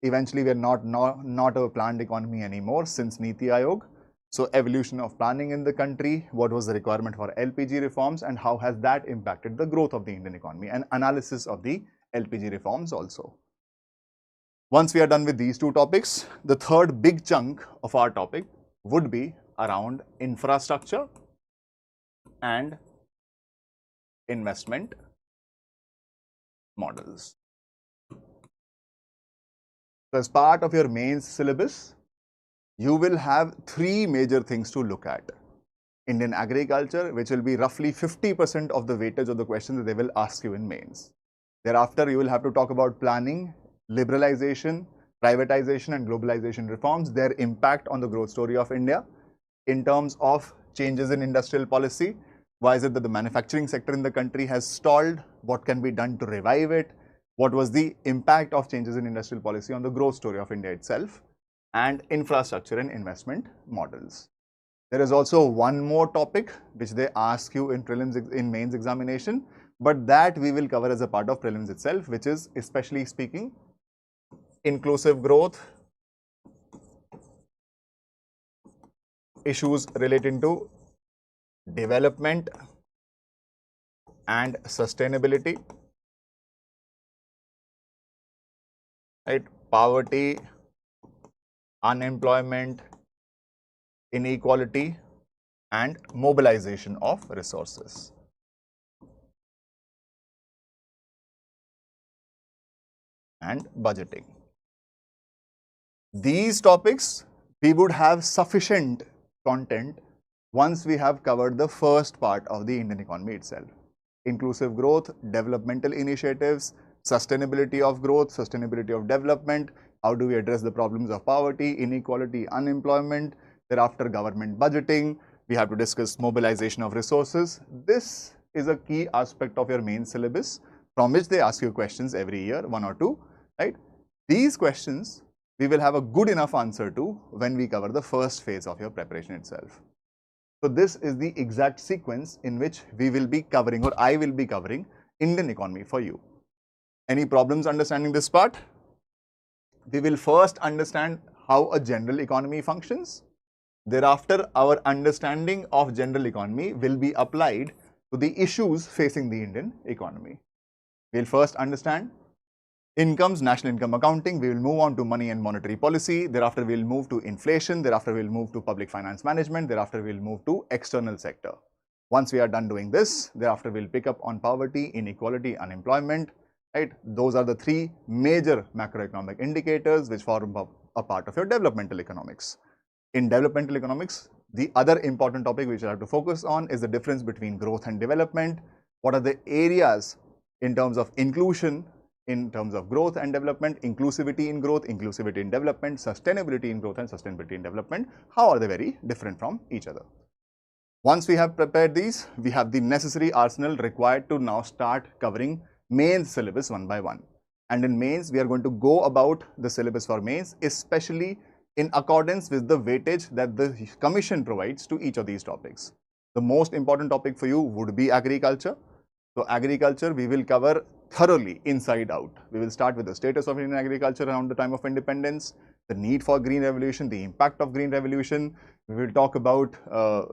Eventually, we are not a planned economy anymore since Niti Aayog. So evolution of planning in the country, what was the requirement for LPG reforms, and how has that impacted the growth of the Indian economy, and analysis of the LPG reforms also. Once we are done with these two topics, the third big chunk of our topic would be around infrastructure and investment models. So as part of your mains syllabus, you will have 3 major things to look at. Indian agriculture, which will be roughly 50% of the weightage of the questions that they will ask you in mains. Thereafter, you will have to talk about planning, liberalization, privatization and globalization reforms, their impact on the growth story of India in terms of changes in industrial policy. Why is it that the manufacturing sector in the country has stalled? What can be done to revive it? What was the impact of changes in industrial policy on the growth story of India itself? And infrastructure and investment models. There is also one more topic which they ask you in prelims, in mains examination, but that we will cover as a part of prelims itself, which is, especially speaking, inclusive growth, issues relating to development and sustainability, right? Poverty, unemployment, inequality, and mobilization of resources. And budgeting. These topics, we would have sufficient content once we have covered the first part of the Indian economy itself. Inclusive growth, developmental initiatives, sustainability of growth, sustainability of development, how do we address the problems of poverty, inequality, unemployment, thereafter government budgeting, we have to discuss mobilization of resources. This is a key aspect of your main syllabus from which they ask you questions every year, 1 or 2, right? These questions we will have a good enough answer to when we cover the first phase of your preparation itself. So this is the exact sequence in which we will be covering, or I will be covering, Indian economy for you. Any problems understanding this part? We will first understand how a general economy functions. Thereafter, our understanding of general economy will be applied to the issues facing the Indian economy. We'll first understand incomes, national income accounting, we will move on to money and monetary policy, thereafter we'll move to inflation, thereafter we'll move to public finance management, thereafter we'll move to external sector. Once we are done doing this, thereafter we'll pick up on poverty, inequality, unemployment, right? Those are the 3 major macroeconomic indicators which form a part of your developmental economics. In developmental economics, the other important topic which you have to focus on is the difference between growth and development. What are the areas in terms of inclusion, in terms of growth and development, inclusivity in growth, inclusivity in development, sustainability in growth and sustainability in development? How are they very different from each other? Once we have prepared these, we have the necessary arsenal required to now start covering main syllabus one by one. And in mains, we are going to go about the syllabus for mains, especially in accordance with the weightage that the commission provides to each of these topics. The most important topic for you would be agriculture. So agriculture, we will cover thoroughly inside out. We will start with the status of Indian agriculture around the time of independence, the need for green revolution, the impact of green revolution. We will talk about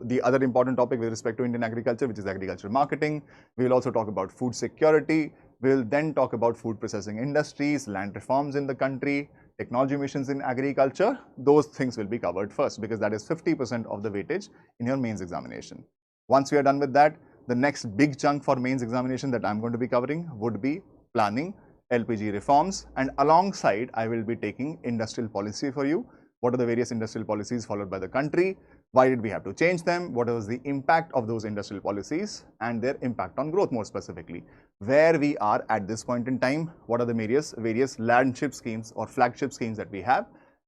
the other important topic with respect to Indian agriculture, which is agricultural marketing. We will also talk about food security. We will then talk about food processing industries, land reforms in the country, technology missions in agriculture. Those things will be covered first because that is 50% of the weightage in your mains examination. Once we are done with that, the next big chunk for mains examination that I'm going to be covering would be planning, LPG reforms, and alongside I will be taking industrial policy for you. What are the various industrial policies followed by the country? Why did we have to change them? What was the impact of those industrial policies and their impact on growth more specifically? Where we are at this point in time, what are the various landship schemes or flagship schemes that we have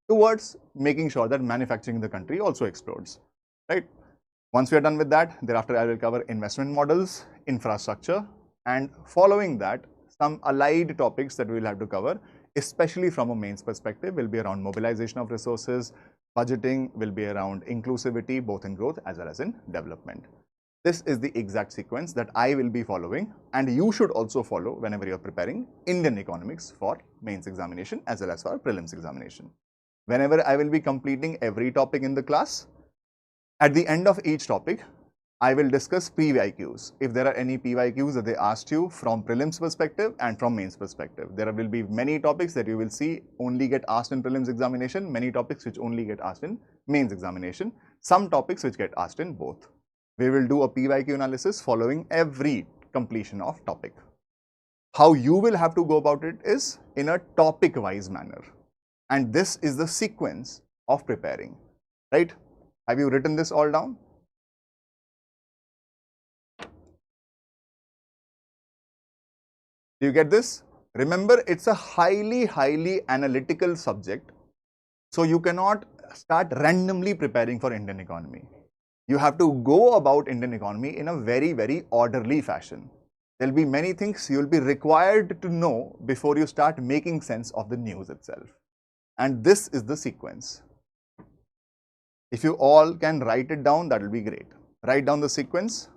towards making sure that manufacturing in the country also explodes, right? Once we are done with that, thereafter I will cover investment models, infrastructure, and following that, some allied topics that we will have to cover, especially from a mains perspective, will be around mobilization of resources, budgeting will be around inclusivity, both in growth as well as in development. This is the exact sequence that I will be following, and you should also follow whenever you are preparing Indian economics for mains examination as well as for prelims examination. Whenever I will be completing every topic in the class, at the end of each topic, I will discuss PYQs. If there are any PYQs that they asked you from prelims perspective and from mains perspective, there will be many topics that you will see only get asked in prelims examination, many topics which only get asked in mains examination, some topics which get asked in both. We will do a PYQ analysis following every completion of topic. How you will have to go about it is in a topic-wise manner. And this is the sequence of preparing, right? Have you written this all down? Do you get this? Remember, it's a highly analytical subject. So you cannot start randomly preparing for Indian economy. You have to go about Indian economy in a very orderly fashion. There will be many things you will be required to know before you start making sense of the news itself. And this is the sequence. If you all can write it down, that will be great. Write down the sequence.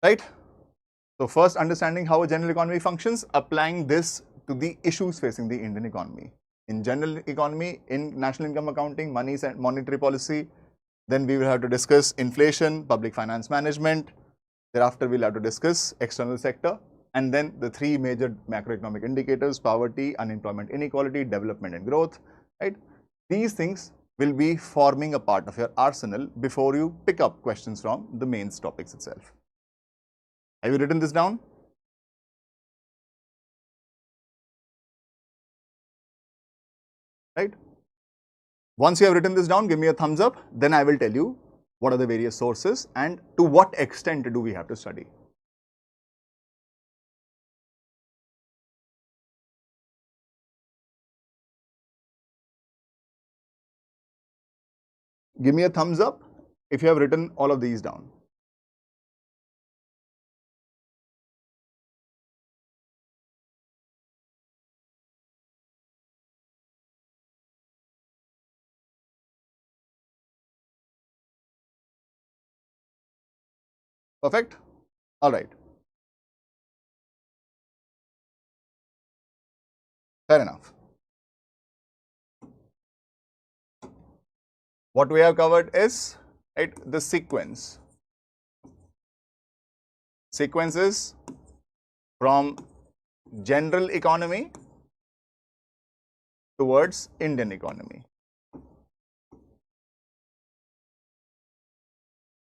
Right? So first, understanding how a general economy functions, applying this to the issues facing the Indian economy. In general economy, in national income accounting, money and monetary policy, then we will have to discuss inflation, public finance management. Thereafter, we'll have to discuss external sector, and then the three major macroeconomic indicators: poverty, unemployment, inequality, development and growth, right? These things will be forming a part of your arsenal before you pick up questions from the mains topics itself. Have you written this down? Right? Once you have written this down, give me a thumbs up, then I will tell you what are the various sources and to what extent do we have to study. Give me a thumbs up if you have written all of these down. Perfect? All right. Fair enough. What we have covered is, right, the sequence. Sequences from general economy towards Indian economy.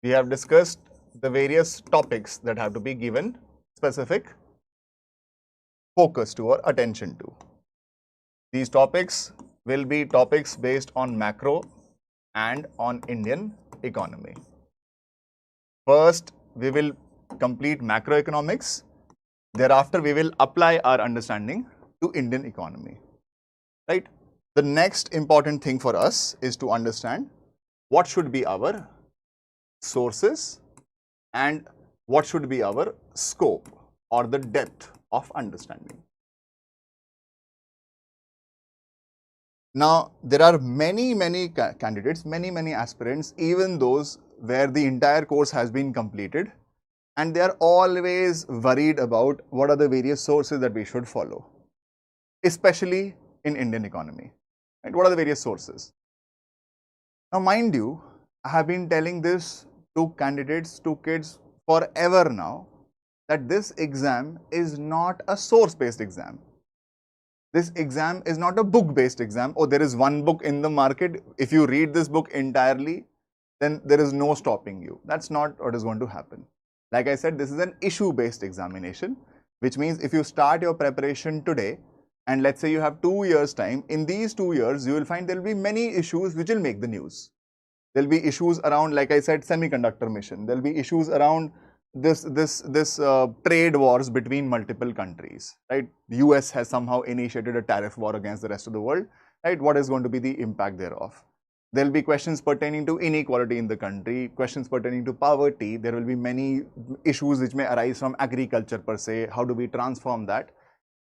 We have discussed the various topics that have to be given specific focus to or attention to. These topics will be topics based on macro and on Indian economy. First, we will complete macroeconomics. Thereafter, we will apply our understanding to Indian economy, right? The next important thing for us is to understand what should be our sources and what should be our scope or the depth of understanding. Now, there are many candidates, many aspirants, even those where the entire course has been completed, and they are always worried about what are the various sources that we should follow, especially in Indian economy. Right? What are the various sources? Now, mind you, I have been telling this to candidates, to kids forever now, that this exam is not a source-based exam. This exam is not a book-based exam. Oh, there is one book in the market. If you read this book entirely, then there is no stopping you. That's not what is going to happen. Like I said, this is an issue-based examination, which means if you start your preparation today, and let's say you have 2 years time, in these 2 years, you will find there will be many issues which will make the news. There will be issues around, like I said, semiconductor mission. There will be issues around this trade wars between multiple countries, right? The US has somehow initiated a tariff war against the rest of the world, right? What is going to be the impact thereof? There will be questions pertaining to inequality in the country, questions pertaining to poverty. There will be many issues which may arise from agriculture per se. How do we transform that?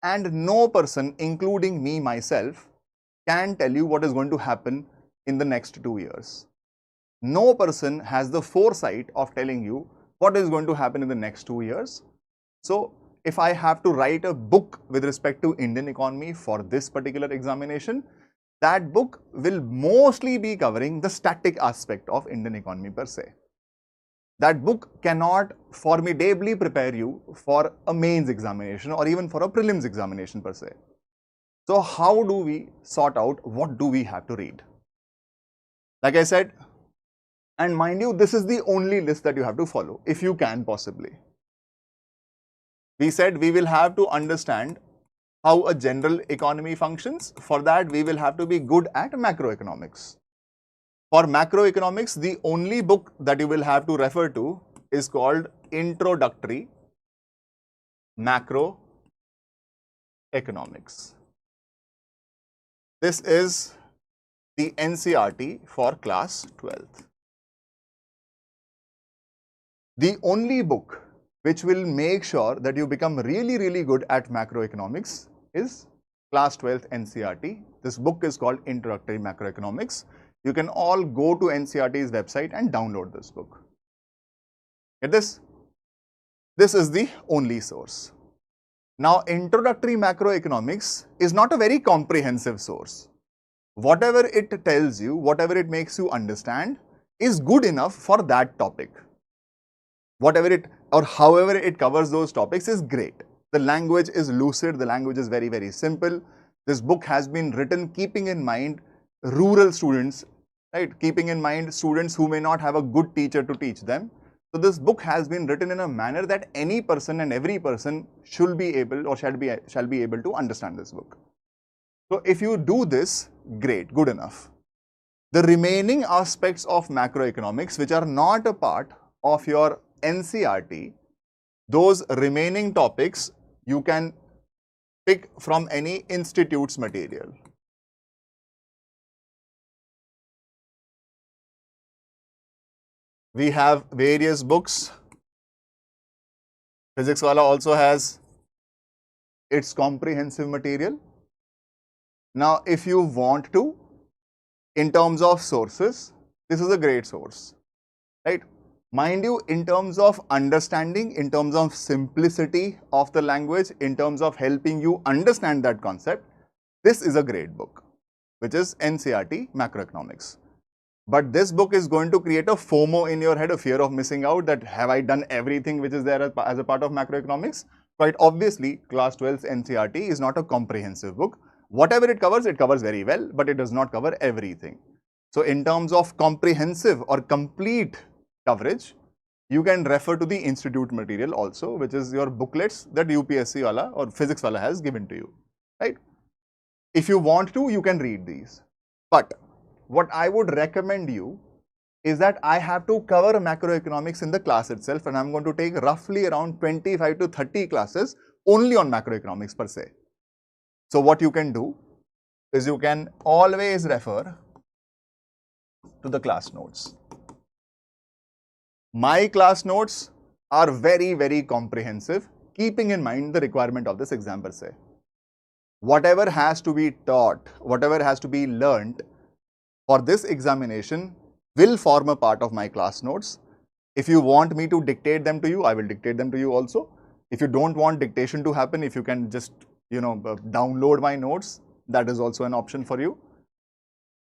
And no person, including me myself, can tell you what is going to happen in the next 2 years. No person has the foresight of telling you what is going to happen in the next 2 years. So, if I have to write a book with respect to Indian economy for this particular examination, that book will mostly be covering the static aspect of Indian economy per se. That book cannot formidably prepare you for a mains examination or even for a prelims examination per se. So, how do we sort out what do we have to read? Like I said, and mind you, this is the only list that you have to follow, if you can possibly. We said we will have to understand how a general economy functions. For that, we will have to be good at macroeconomics. For macroeconomics, the only book that you will have to refer to is called Introductory Macroeconomics. This is the NCERT for class 12th. The only book which will make sure that you become really good at macroeconomics is class 12th NCERT. This book is called Introductory Macroeconomics. You can all go to NCERT's website and download this book. Get this? This is the only source. Now, Introductory Macroeconomics is not a very comprehensive source. Whatever it tells you, whatever it makes you understand is good enough for that topic. Whatever it or however it covers those topics is great. The language is lucid, the language is very simple. This book has been written keeping in mind rural students, right? Keeping in mind students who may not have a good teacher to teach them. So this book has been written in a manner that any person and every person should be able or shall be able to understand this book. So if you do this, great, good enough. The remaining aspects of macroeconomics which are not a part of your NCERT, those remaining topics you can pick from any institute's material. We have various books. Physics wala also has its comprehensive material. Now, if you want to, in terms of sources, this is a great source, right? Mind you, in terms of understanding, in terms of simplicity of the language, in terms of helping you understand that concept, this is a great book, which is NCERT Macroeconomics. But this book is going to create a FOMO in your head, a fear of missing out, that have I done everything which is there as a part of macroeconomics? Quite obviously, class 12's NCERT is not a comprehensive book. Whatever it covers very well, but it does not cover everything. So in terms of comprehensive or complete coverage, you can refer to the institute material also, which is your booklets that UPSC wala or physics wala has given to you, right? If you want to, you can read these. But what I would recommend you is that I have to cover macroeconomics in the class itself, and I'm going to take roughly around 25 to 30 classes only on macroeconomics per se. So what you can do is you can always refer to the class notes. My class notes are very, very comprehensive, keeping in mind the requirement of this exam per se. Whatever has to be taught, whatever has to be learnt for this examination will form a part of my class notes. If you want me to dictate them to you, I will dictate them to you also. If you don't want dictation to happen, if you can just, download my notes, that is also an option for you.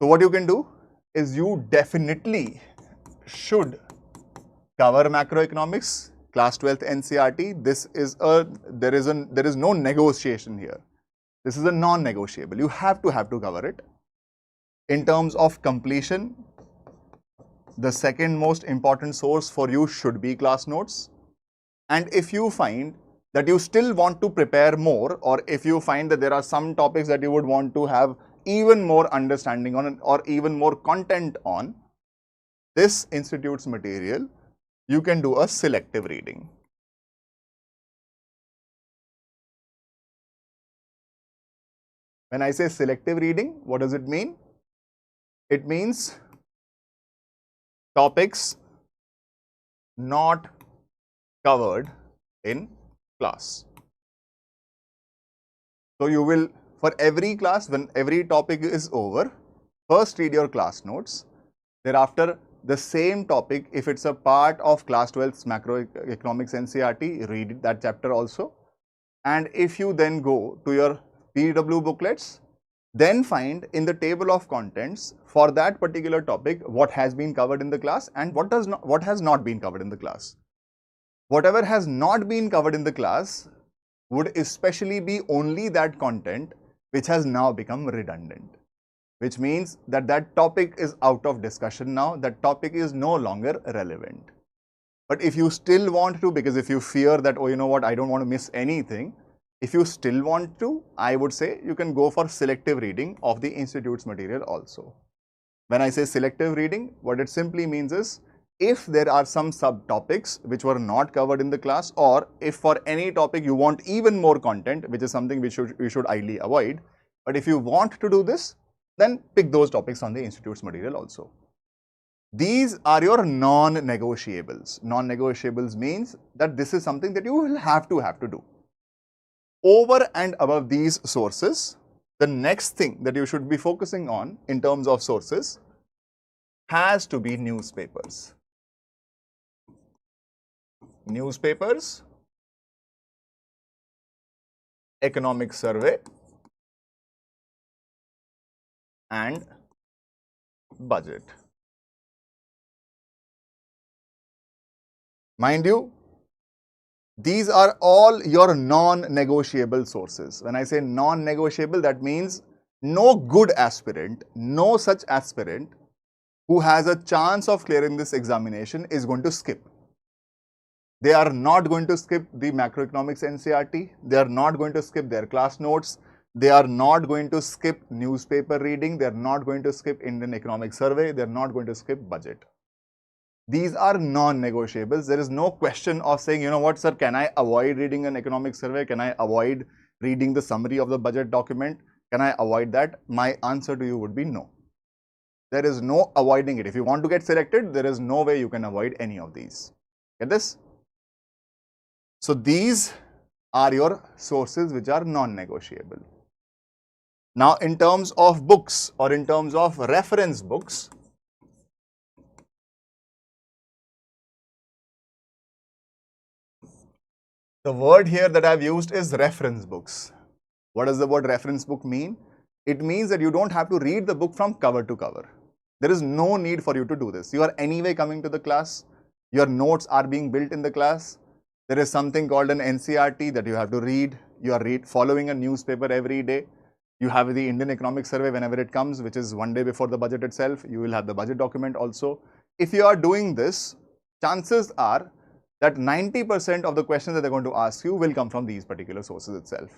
So what you can do is you definitely should cover macroeconomics, class 12th NCERT. There is no negotiation here. This is a non-negotiable. You have to cover it. In terms of completion, the second most important source for you should be class notes. And if you find that you still want to prepare more, or if you find that there are some topics that you would want to have even more understanding on or even more content on this institute's material, you can do a selective reading. When I say selective reading, what does it mean? It means topics not covered in class. So you will, for every class, when every topic is over, first read your class notes. Thereafter, the same topic, if it's a part of class 12's macroeconomics NCERT, read that chapter also. And if you then go to your PW booklets, then find in the table of contents for that particular topic what has been covered in the class and what has not been covered in the class. Whatever has not been covered in the class would especially be only that content which has now become redundant, which means that that topic is out of discussion now, that topic is no longer relevant. But if you still want to, because if you fear that, oh, you know what, I don't want to miss anything, if you still want to, I would say you can go for selective reading of the institute's material also. When I say selective reading, what it simply means is, if there are some subtopics which were not covered in the class, or if for any topic you want even more content, which is something which you should ideally avoid, but if you want to do this, then pick those topics on the institute's material also. These are your non-negotiables. Non-negotiables means that this is something that you will have to do. Over and above these sources, the next thing that you should be focusing on in terms of sources has to be newspapers. Newspapers, economic survey, and budget. Mind you, these are all your non-negotiable sources. When I say non-negotiable, that means no good aspirant, no such aspirant who has a chance of clearing this examination is going to skip. They are not going to skip the macroeconomics NCERT. They are not going to skip their class notes. They are not going to skip newspaper reading. They are not going to skip Indian economic survey. They are not going to skip budget. These are non-negotiables. There is no question of saying, you know what, sir, can I avoid reading an economic survey? Can I avoid reading the summary of the budget document? Can I avoid that? My answer to you would be no. There is no avoiding it. If you want to get selected, there is no way you can avoid any of these. Get this? So these are your sources which are non-negotiable. Now, in terms of books or in terms of reference books, the word here that I've used is reference books. What does the word reference book mean? It means that you don't have to read the book from cover to cover. There is no need for you to do this. You are anyway coming to the class. Your notes are being built in the class. There is something called an NCERT that you have to read. You are following a newspaper every day. You have the Indian economic survey whenever it comes, which is one day before the budget itself. You will have the budget document also. If you are doing this, chances are that 90% of the questions that they're going to ask you will come from these particular sources itself.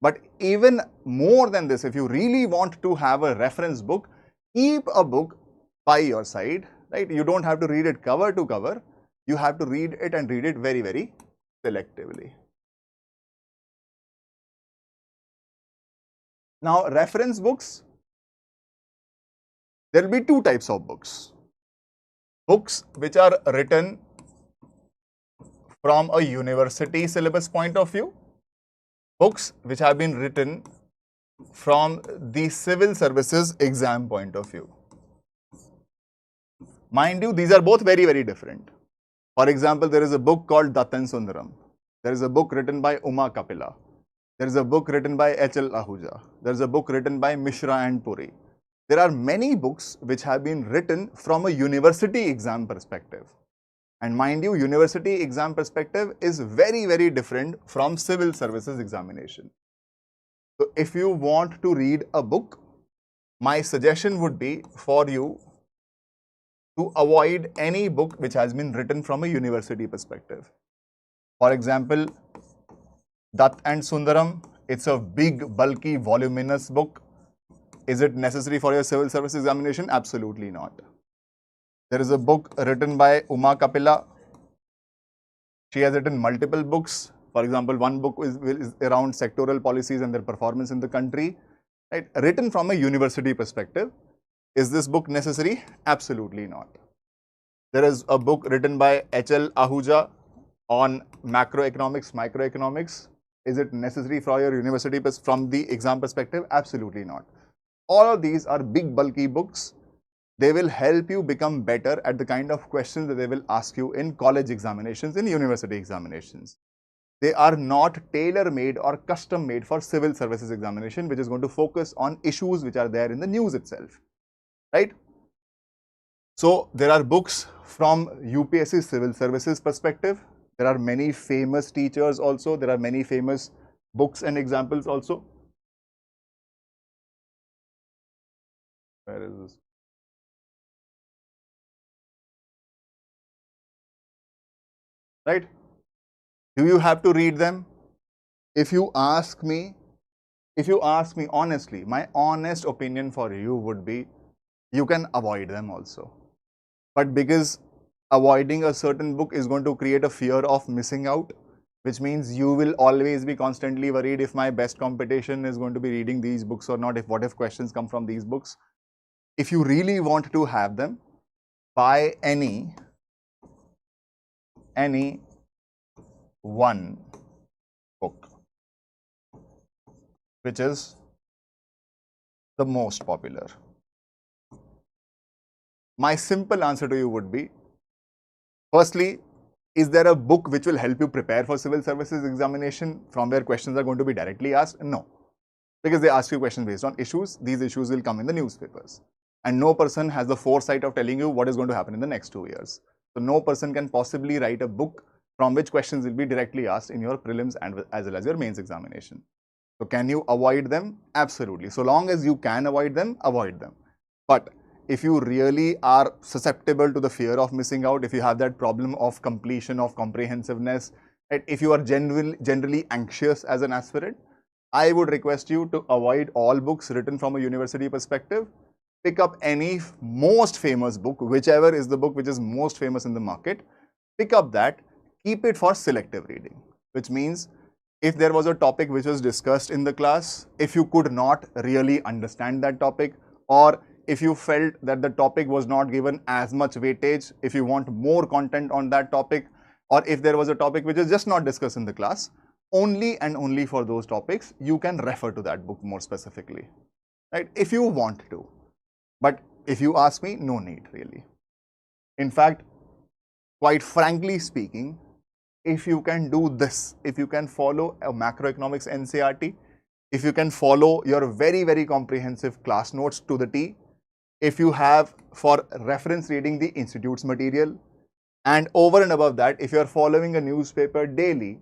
But even more than this, if you really want to have a reference book, keep a book by your side, right? You don't have to read it cover to cover. You have to read it and read it very, very selectively. Now, reference books, there will be two types of books. Books which are written from a university syllabus point of view, books which have been written from the civil services exam point of view. Mind you, these are both very, very different. For example, there is a book called Dattan Sundaram. There is a book written by Uma Kapila. There is a book written by H.L. Ahuja. There is a book written by Mishra and Puri. There are many books which have been written from a university exam perspective. And mind you, university exam perspective is very, very different from civil services examination. So if you want to read a book, my suggestion would be for you to avoid any book which has been written from a university perspective. For example, Dutt and Sundaram, it's a big, bulky, voluminous book. Is it necessary for your civil service examination? Absolutely not. There is a book written by Uma Kapila. She has written multiple books. For example, one book is around sectoral policies and their performance in the country, right? Written from a university perspective. Is this book necessary? Absolutely not. There is a book written by H.L. Ahuja on macroeconomics, microeconomics. Is it necessary for your university from the exam perspective? Absolutely not. All of these are big, bulky books. They will help you become better at the kind of questions that they will ask you in college examinations, in university examinations. They are not tailor-made or custom-made for civil services examination, which is going to focus on issues which are there in the news itself, right? So there are books from UPSC civil services perspective. There are many famous teachers also. There are many famous books and examples also. Where is this? Right? Do you have to read them? If you ask me honestly, my honest opinion for you would be, you can avoid them also. But because avoiding a certain book is going to create a fear of missing out, which means you will always be constantly worried if my best competition is going to be reading these books or not, what if questions come from these books. If you really want to have them, buy any one book which is the most popular. My simple answer to you would be, firstly, is there a book which will help you prepare for civil services examination from where questions are going to be directly asked? No. Because they ask you questions based on issues. These issues will come in the newspapers. And no person has the foresight of telling you what is going to happen in the next 2 years. So no person can possibly write a book from which questions will be directly asked in your prelims and as well as your mains examination. So can you avoid them? Absolutely. So long as you can avoid them, avoid them. But if you really are susceptible to the fear of missing out, if you have that problem of completion, of comprehensiveness, right? If you are generally anxious as an aspirant, I would request you to avoid all books written from a university perspective. Pick up any most famous book, whichever is the book which is most famous in the market. Pick up that, keep it for selective reading, which means if there was a topic which was discussed in the class, if you could not really understand that topic, or if you felt that the topic was not given as much weightage, if you want more content on that topic, or if there was a topic which is just not discussed in the class, only and only for those topics, you can refer to that book more specifically, right? If you want to. But if you ask me, no need really. In fact, quite frankly speaking, if you can do this, if you can follow a macroeconomics NCERT, if you can follow your very, very comprehensive class notes to the T, if you have for reference reading the institute's material, and over and above that, if you are following a newspaper daily,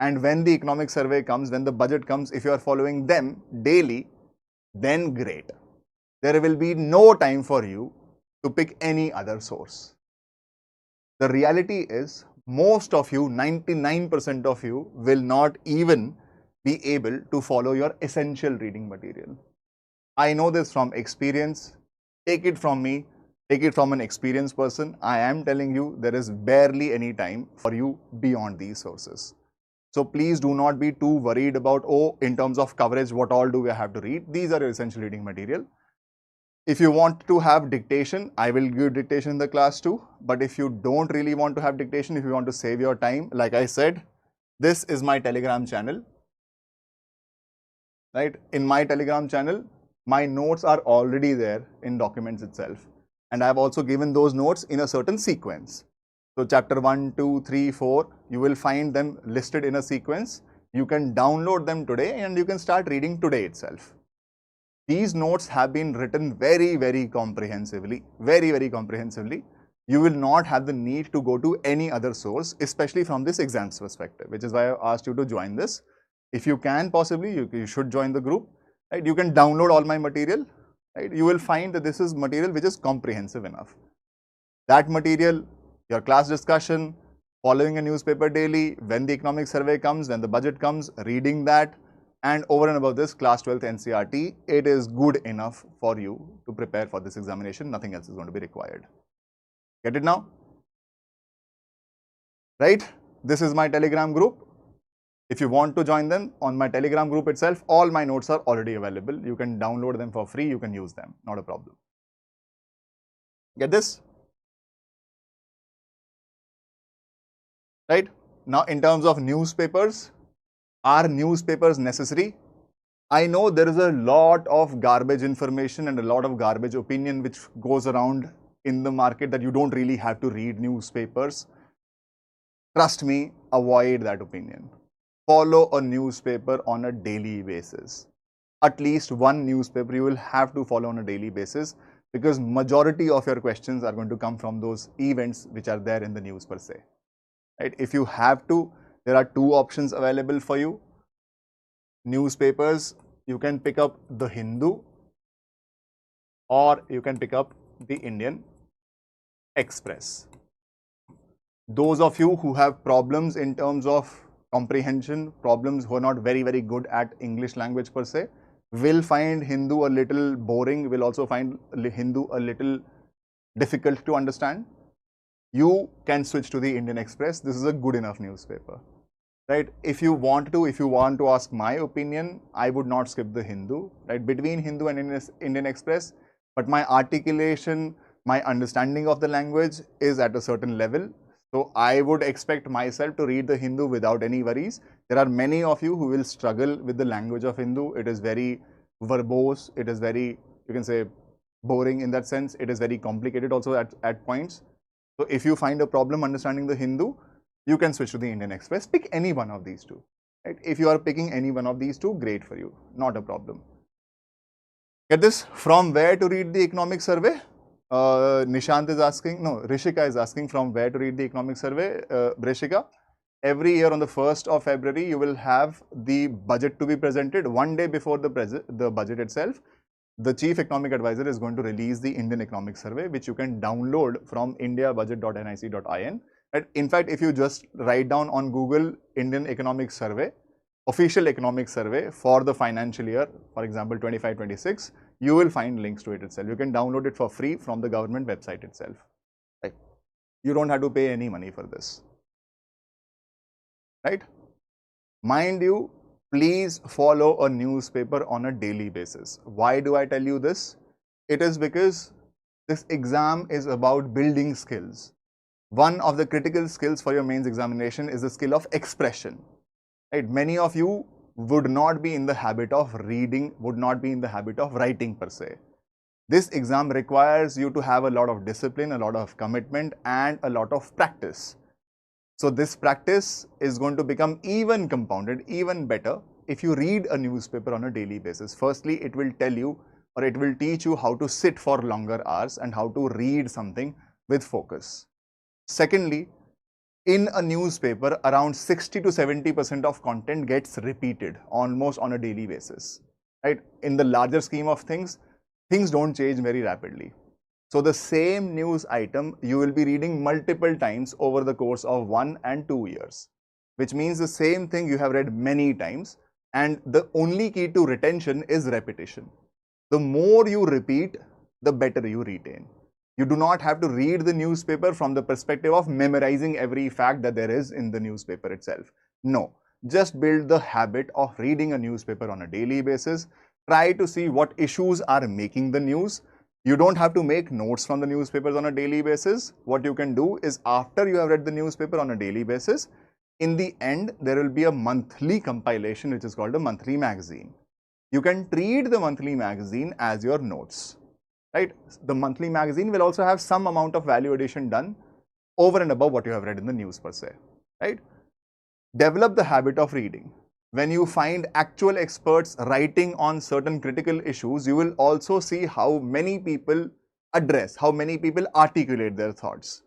and when the economic survey comes, when the budget comes, if you are following them daily, then great. There will be no time for you to pick any other source. The reality is, most of you, 99% of you, will not even be able to follow your essential reading material. I know this from experience. Take it from me, take it from an experienced person. I am telling you, there is barely any time for you beyond these sources. So please do not be too worried about, oh, in terms of coverage, what all do we have to read? These are your essential reading material. If you want to have dictation, I will give dictation in the class too. But if you don't really want to have dictation, if you want to save your time, like I said, this is my Telegram channel. Right? In my Telegram channel, my notes are already there in documents itself. And I've also given those notes in a certain sequence. So chapter 1, 2, 3, 4, you will find them listed in a sequence. You can download them today and you can start reading today itself. These notes have been written very, very comprehensively, very comprehensively. You will not have the need to go to any other source, especially from this exams perspective, which is why I asked you to join this. If you can possibly, you should join the group. Right? You can download all my material. Right? You will find that this is material which is comprehensive enough. That material, your class discussion, following a newspaper daily, when the economic survey comes, when the budget comes, reading that, and over and above this, class 12th NCERT, it is good enough for you to prepare for this examination. Nothing else is going to be required. Get it now? Right? This is my Telegram group. If you want to join them, on my Telegram group itself, all my notes are already available. You can download them for free. You can use them. Not a problem. Get this? Right? Now, in terms of newspapers, are newspapers necessary? I know there is a lot of garbage information and a lot of garbage opinion which goes around in the market that you don't really have to read newspapers. Trust me, avoid that opinion. Follow a newspaper on a daily basis. At least one newspaper you will have to follow on a daily basis, because majority of your questions are going to come from those events which are there in the news per se. Right? If you have to, there are two options available for you. Newspapers, you can pick up the Hindu or you can pick up the Indian Express. Those of you who have problems in terms of comprehension, problems who are not very good at English language per se, will find Hindu a little boring, will also find Hindu a little difficult to understand. You can switch to the Indian Express. This is a good enough newspaper. Right? If you want to ask my opinion, I would not skip the Hindu, right? Between Hindu and Indian Express, but my articulation, my understanding of the language is at a certain level. So I would expect myself to read the Hindu without any worries. There are many of you who will struggle with the language of Hindu. It is very verbose. It is very, you can say, boring in that sense. It is very complicated also at points. So if you find a problem understanding the Hindu, you can switch to the Indian Express. Pick any one of these two. Right? If you are picking any one of these two, great for you. Not a problem. Get this? From where to read the economic survey? Nishant is asking, no, Rishika is asking from where to read the economic survey. Rishika, every year on the 1st of February, you will have the budget to be presented. One day before the budget itself, the Chief Economic Advisor is going to release the Indian Economic Survey, which you can download from indiabudget.nic.in. In fact, if you just write down on Google Indian Economic Survey, official economic survey for the financial year, for example 25-26, you will find links to it itself. You can download it for free from the government website itself. Right? You don't have to pay any money for this. Right? Mind you, please follow a newspaper on a daily basis. Why do I tell you this? It is because this exam is about building skills. One of the critical skills for your mains examination is the skill of expression. Right? Many of you would not be in the habit of reading, would not be in the habit of writing per se. This exam requires you to have a lot of discipline, a lot of commitment, and a lot of practice. So this practice is going to become even compounded, even better if you read a newspaper on a daily basis. Firstly, it will tell you, or it will teach you how to sit for longer hours and how to read something with focus. Secondly, in a newspaper, around 60 to 70% of content gets repeated almost on a daily basis. Right? In the larger scheme of things, things don't change very rapidly. So the same news item you will be reading multiple times over the course of 1 and 2 years, which means the same thing you have read many times, and the only key to retention is repetition. The more you repeat, the better you retain. You do not have to read the newspaper from the perspective of memorizing every fact that there is in the newspaper itself. No, just build the habit of reading a newspaper on a daily basis. Try to see what issues are making the news. You don't have to make notes from the newspapers on a daily basis. What you can do is after you have read the newspaper on a daily basis, in the end, there will be a monthly compilation which is called a monthly magazine. You can treat the monthly magazine as your notes, right? The monthly magazine will also have some amount of value addition done over and above what you have read in the news per se, right? Develop the habit of reading. When you find actual experts writing on certain critical issues, you will also see how many people address, how many people articulate their thoughts.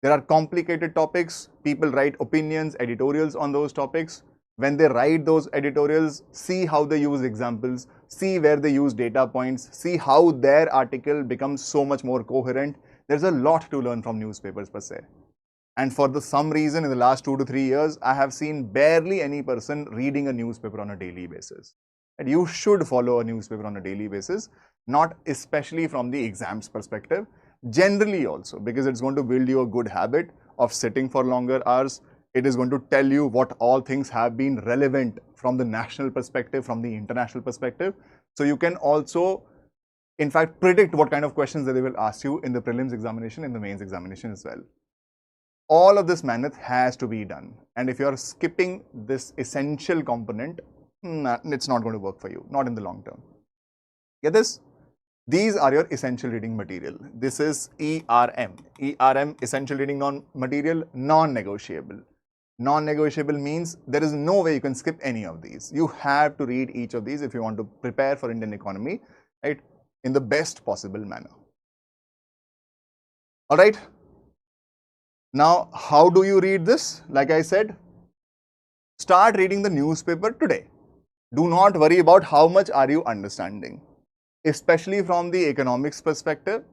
There are complicated topics, people write opinions, editorials on those topics. When they write those editorials, see how they use examples, see where they use data points, see how their article becomes so much more coherent. There's a lot to learn from newspapers per se. And for some reason in the last 2 to 3 years, I have seen barely any person reading a newspaper on a daily basis. And you should follow a newspaper on a daily basis, not especially from the exams perspective, generally also, because it's going to build you a good habit of sitting for longer hours. It is going to tell you what all things have been relevant from the national perspective, from the international perspective. So you can also, in fact, predict what kind of questions that they will ask you in the prelims examination, in the mains examination as well. All of this math has to be done. And if you are skipping this essential component, it's not going to work for you, not in the long term. Get this? These are your essential reading material. This is ERM. ERM, essential reading material, non-negotiable. Non-negotiable means there is no way you can skip any of these. You have to read each of these if you want to prepare for Indian economy, right, in the best possible manner. All right. Now, how do you read this? Like I said, start reading the newspaper today. Do not worry about how much are you understanding, especially from the economics perspective.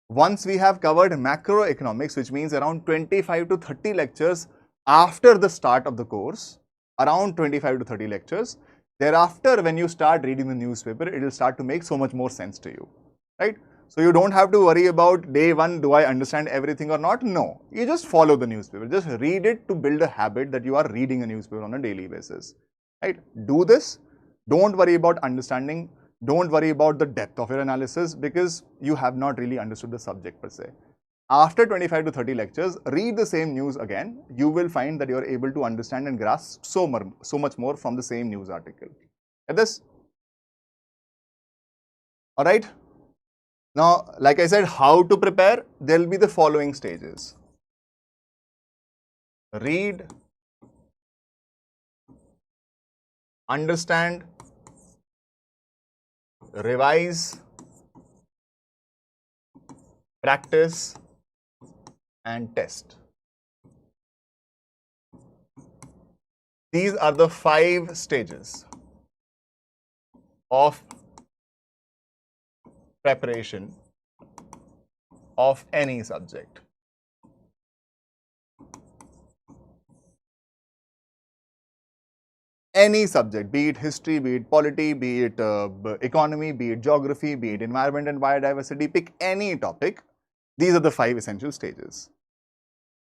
Once we have covered macroeconomics, which means around 25 to 30 lectures after the start of the course, around 25 to 30 lectures, thereafter when you start reading the newspaper, it will start to make so much more sense to you, right? So you don't have to worry about day one, do I understand everything or not? No, you just follow the newspaper. Just read it to build a habit that you are reading a newspaper on a daily basis, right? Do this. Don't worry about understanding. Don't worry about the depth of your analysis because you have not really understood the subject per se. After 25 to 30 lectures, read the same news again. You will find that you are able to understand and grasp so much more from the same news article. Get this? All right. Now, like I said, how to prepare? There will be the following stages. Read, understand, revise, practice, and test. These are the 5 stages of preparation of any subject. Any subject, be it history, be it polity, be it economy, be it geography, be it environment and biodiversity, pick any topic. These are the 5 essential stages.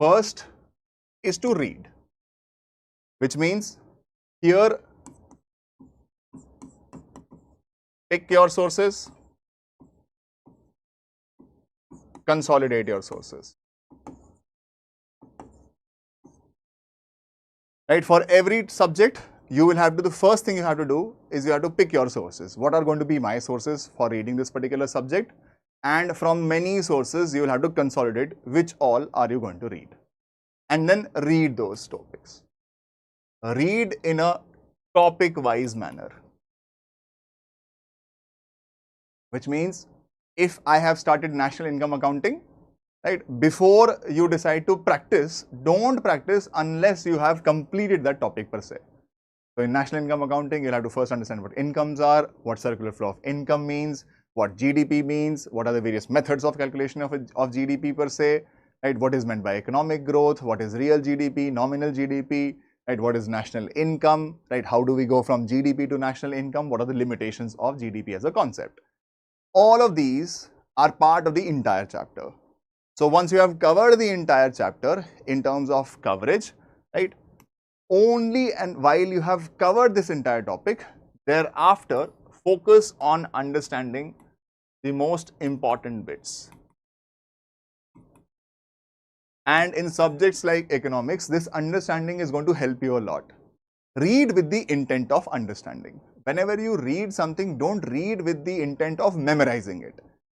First is to read, which means here pick your sources, consolidate your sources. Right, for every subject, you will have to, the first thing you have to do is you have to pick your sources. What are going to be my sources for reading this particular subject? And from many sources, you will have to consolidate which all are you going to read. And then read those topics. Read in a topic-wise manner. Which means, if I have started national income accounting, right, before you decide to practice, don't practice unless you have completed that topic per se. So in national income accounting, you'll have to first understand what incomes are, what circular flow of income means, what GDP means, what are the various methods of calculation of GDP per se, right, what is meant by economic growth, what is real GDP, nominal GDP, right, what is national income, right, how do we go from GDP to national income, what are the limitations of GDP as a concept. All of these are part of the entire chapter. So once you have covered the entire chapter in terms of coverage, right, only and while you have covered this entire topic, thereafter focus on understanding the most important bits. And in subjects like economics, this understanding is going to help you a lot. Read with the intent of understanding. Whenever you read something, don't read with the intent of memorizing it.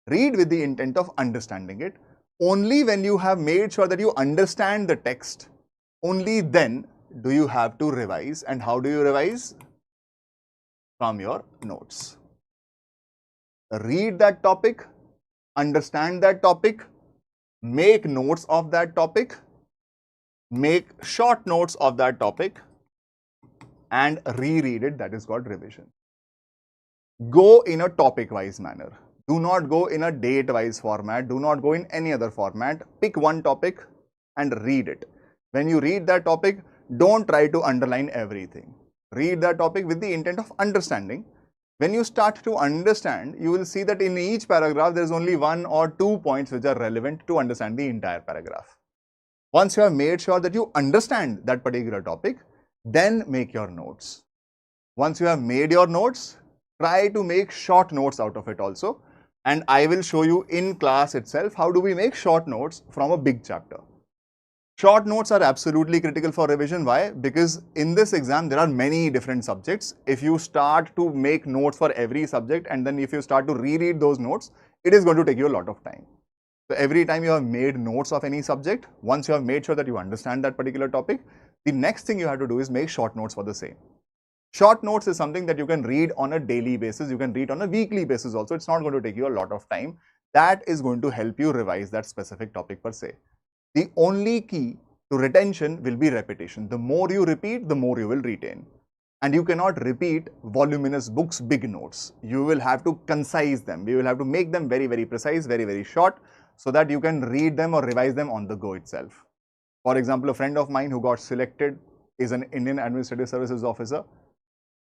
Read with the intent of understanding it. Only when you have made sure that you understand the text, only then do you have to revise. And how do you revise? From your notes. Read that topic, understand that topic, make notes of that topic, make short notes of that topic, and reread it. That is called revision. Go in a topic-wise manner. Do not go in a date-wise format. Do not go in any other format. Pick one topic and read it. When you read that topic, don't try to underline everything. Read that topic with the intent of understanding. When you start to understand, you will see that in each paragraph, there is only 1 or 2 points which are relevant to understand the entire paragraph. Once you have made sure that you understand that particular topic, then make your notes. Once you have made your notes, try to make short notes out of it also. And I will show you in class itself how do we make short notes from a big chapter. Short notes are absolutely critical for revision. Why? Because in this exam, there are many different subjects. If you start to make notes for every subject and then if you start to reread those notes, it is going to take you a lot of time. So every time you have made notes of any subject, once you have made sure that you understand that particular topic, the next thing you have to do is make short notes for the same. Short notes is something that you can read on a daily basis. You can read on a weekly basis also. It's not going to take you a lot of time. That is going to help you revise that specific topic per se. The only key to retention will be repetition. The more you repeat, the more you will retain. And you cannot repeat voluminous books, big notes. You will have to concise them. You will have to make them very, very precise, very, very short, so that you can read them or revise them on the go itself. For example, a friend of mine who got selected is an Indian Administrative Services officer.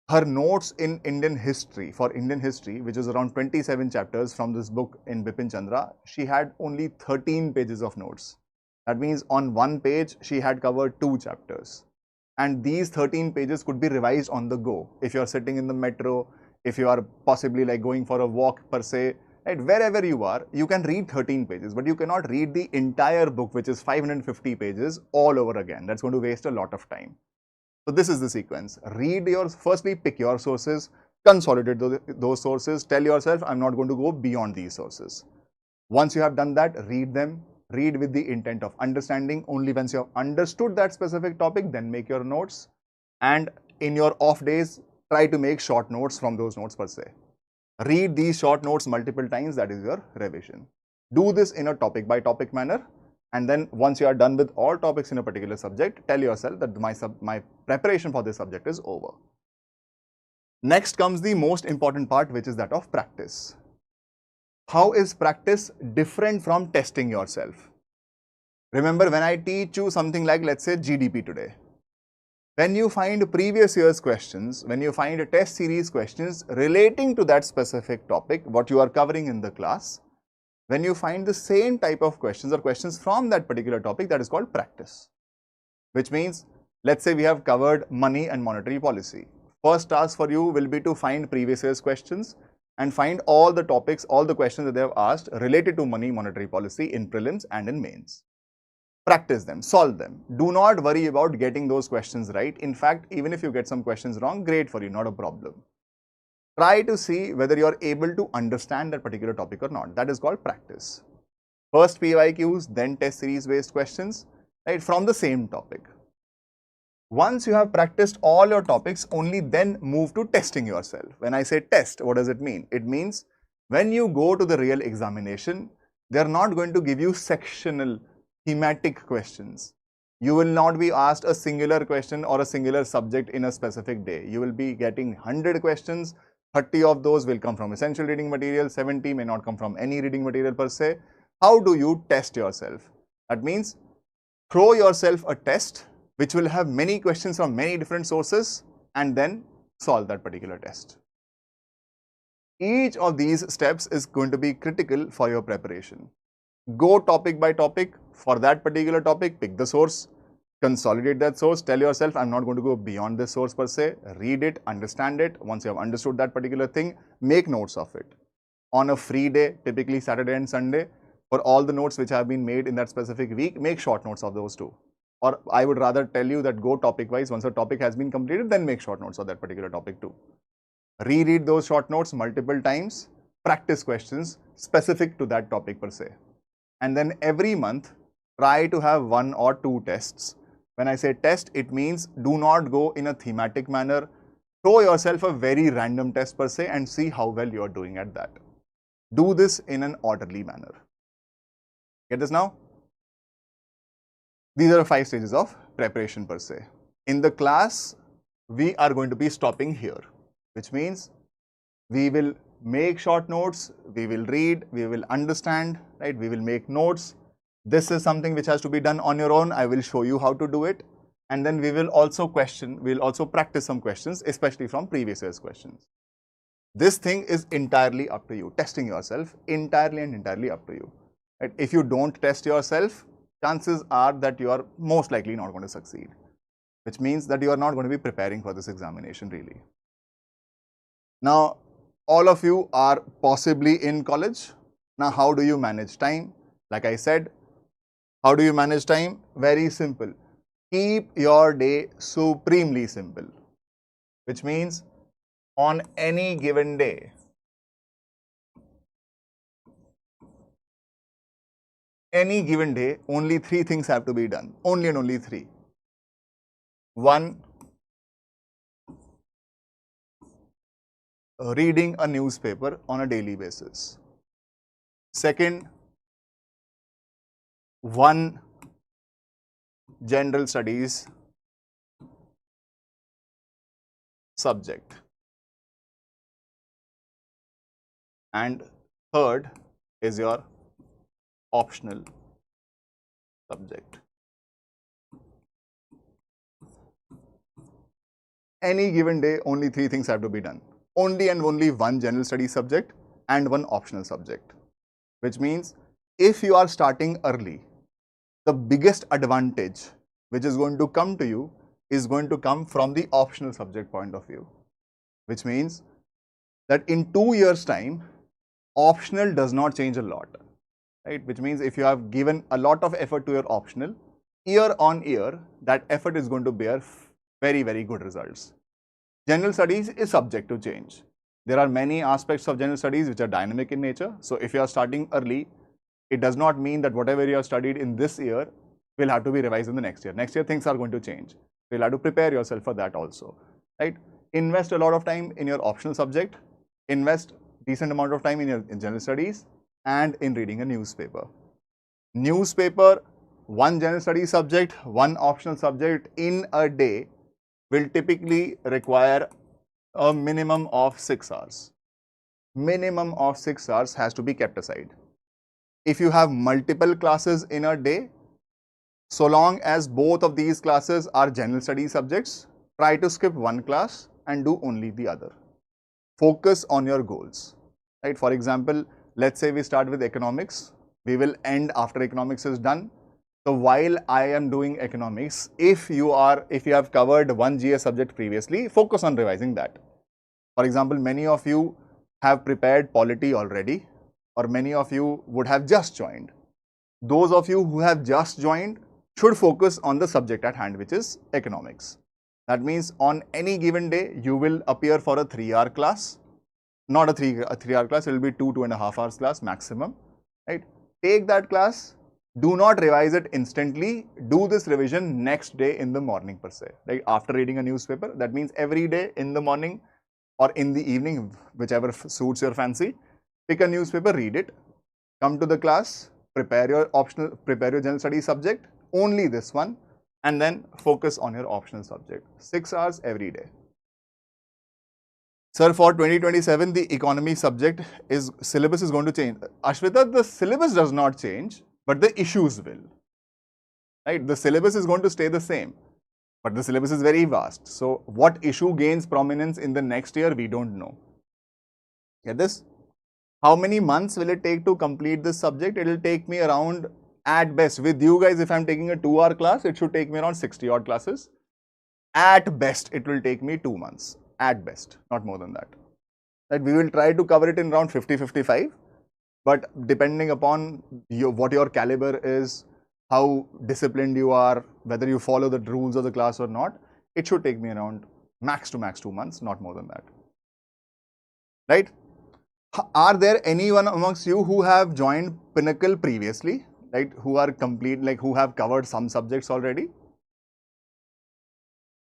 Her notes in Indian history, which is around 27 chapters from this book in Bipin Chandra, she had only 13 pages of notes. That means on one page, she had covered 2 chapters. And these 13 pages could be revised on the go. If you are sitting in the metro, if you are possibly like going for a walk per se, right, wherever you are, you can read 13 pages, but you cannot read the entire book, which is 550 pages all over again. That's going to waste a lot of time. So this is the sequence. Read yours, firstly pick your sources, consolidate those sources, tell yourself I'm not going to go beyond these sources. Once you have done that, read them, read with the intent of understanding. Only once you have understood that specific topic, then make your notes. And in your off days, try to make short notes from those notes per se. Read these short notes multiple times, that is your revision. Do this in a topic by topic manner. And then once you are done with all topics in a particular subject, tell yourself that my preparation for this subject is over. Next comes the most important part, which is that of practice. How is practice different from testing yourself? Remember, when I teach you something like, let's say, GDP today, when you find previous year's questions, when you find test series questions relating to that specific topic, what you are covering in the class, when you find the same type of questions or questions from that particular topic, that is called practice. Which means, let's say we have covered money and monetary policy. First task for you will be to find previous year's questions and find all the topics, all the questions that they have asked related to money, monetary policy in prelims and in mains. Practice them, solve them. Do not worry about getting those questions right. In fact, even if you get some questions wrong, great for you, not a problem. Try to see whether you are able to understand that particular topic or not. That is called practice. First PYQs, then test series based questions, right, from the same topic. Once you have practiced all your topics, only then move to testing yourself. When I say test, what does it mean? It means when you go to the real examination, they are not going to give you sectional, thematic questions. You will not be asked a singular question or a singular subject in a specific day. You will be getting 100 questions. 30 of those will come from essential reading material, 70 may not come from any reading material per se. How do you test yourself? That means throw yourself a test which will have many questions from many different sources and then solve that particular test. Each of these steps is going to be critical for your preparation. Go topic by topic. For that particular topic, pick the source. Consolidate that source, tell yourself I'm not going to go beyond this source per se, read it, understand it. Once you have understood that particular thing, make notes of it. on a free day, typically Saturday and Sunday, for all the notes which have been made in that specific week, make short notes of those two. Or I would rather tell you that go topic wise. Once a topic has been completed, then make short notes of that particular topic too. Reread those short notes multiple times, practice questions specific to that topic per se. And then every month, try to have 1 or 2 tests. When I say test, it means do not go in a thematic manner. Throw yourself a very random test per se and see how well you are doing at that. Do this in an orderly manner. Get this now? These are the 5 stages of preparation per se. In the class, we are going to be stopping here, which means we will make short notes, we will read, we will understand, right? We will make notes. This is something which has to be done on your own. I will show you how to do it. And then we will also practice some questions, especially from previous year's questions. This thing is entirely up to you. Testing yourself, entirely up to you. Right? If you don't test yourself, chances are that you are most likely not going to succeed, which means that you are not going to be preparing for this examination really. Now, all of you are possibly in college. Now, how do you manage time? Like I said, how do you manage time? Very simple. Keep your day supremely simple, which means on any given day, only 3 things have to be done. Only and only 3. 1, reading a newspaper on a daily basis. Second, 1 general studies subject. And third is your optional subject. Any given day, only 3 things have to be done. Only and only 1 general studies subject and 1 optional subject. Which means if you are starting early, the biggest advantage which is going to come to you is going to come from the optional subject point of view. Which means that in 2 years' time, optional does not change a lot. Right? Which means if you have given a lot of effort to your optional, year on year, that effort is going to bear very, very good results. General studies is subject to change. There are many aspects of general studies which are dynamic in nature. So if you are starting early, it does not mean that whatever you have studied in this year will have to be revised in the next year. Next year, things are going to change. You'll have to prepare yourself for that also. Right? Invest a lot of time in your optional subject. Invest decent amount of time in general studies and in reading a newspaper. Newspaper, 1 general studies subject, 1 optional subject in a day will typically require a minimum of 6 hours. Minimum of 6 hours has to be kept aside. If you have multiple classes in a day, so long as both of these classes are general studies subjects, try to skip 1 class and do only the other. Focus on your goals. Right? For example, let's say we start with economics. We will end after economics is done. So while I am doing economics, if you have covered 1 GS subject previously, focus on revising that. For example, many of you have prepared polity already, or many of you would have just joined. Those of you who have just joined should focus on the subject at hand, which is economics. That means on any given day, you will appear for a 3-hour class. Not a 3-hour class, it will be 2.5 hours class maximum. Right? Take that class. Do not revise it instantly. Do this revision next day in the morning per se. Right? After reading a newspaper, that means every day in the morning or in the evening, whichever suits your fancy, pick a newspaper, read it, come to the class, prepare your general studies subject, only this one, and then focus on your optional subject. 6 hours every day. Sir, for 2027, the economy subject syllabus is going to change. Ashwita, the syllabus does not change, but the issues will. Right? The syllabus is going to stay the same, but the syllabus is very vast. So what issue gains prominence in the next year, we don't know. Get this? How many months will it take to complete this subject? It will take me around, at best, with you guys, if I'm taking a 2-hour class, it should take me around 60 odd classes. At best, it will take me 2 months. At best, not more than that. Right? We will try to cover it in around 50-55, but depending upon what your caliber is, how disciplined you are, whether you follow the rules of the class or not, it should take me around max to max 2 months, not more than that. Right? Are there anyone amongst you who have joined Pinnacle previously, right? Who are complete, like who have covered some subjects already?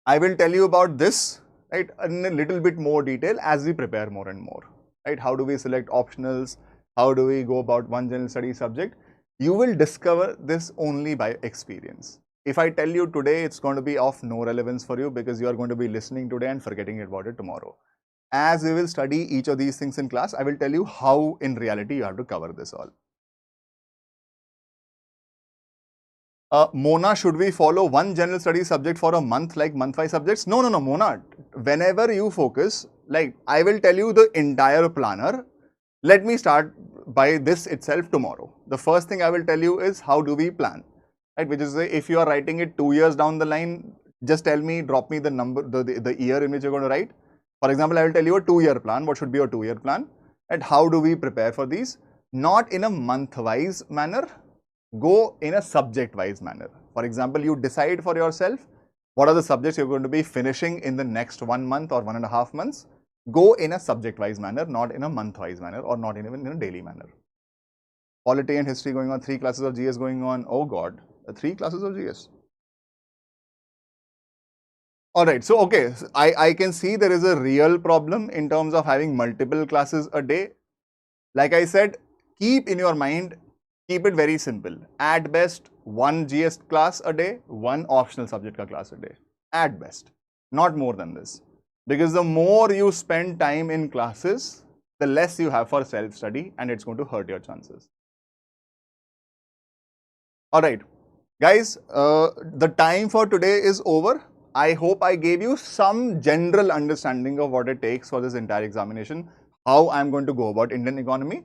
I will tell you about this, right, in a little bit more detail as we prepare more and more, right? How do we select optionals? How do we go about one general study subject? You will discover this only by experience. If I tell you today, it's going to be of no relevance for you because you are going to be listening today and forgetting about it tomorrow. As we will study each of these things in class, I will tell you how in reality you have to cover this all. Mona, should we follow one general study subject for a month like month-wise subjects? No, Mona. Whenever you focus, like I will tell you the entire planner. Let me start by this itself tomorrow. The first thing I will tell you is how do we plan, right? Which is if you are writing it 2 years down the line, just tell me, drop me the number, the year in which you're going to write. For example, I will tell you a 2-year plan. What should be a 2-year plan? And how do we prepare for these? Not in a month-wise manner. Go in a subject-wise manner. For example, you decide for yourself what are the subjects you're going to be finishing in the next 1 month or 1.5 months. Go in a subject-wise manner, not in a month-wise manner or not even in a daily manner. Polity and history going on, 3 classes of GS going on. Oh God, 3 classes of GS. Alright, so okay, I can see there is a real problem in terms of having multiple classes a day. Like I said, keep in your mind, keep it very simple. At best, 1 GS class a day, 1 optional subject ka class a day. At best, not more than this. Because the more you spend time in classes, the less you have for self-study and it's going to hurt your chances. Alright, guys, the time for today is over. I hope I gave you some general understanding of what it takes for this entire examination, how I'm going to go about Indian economy.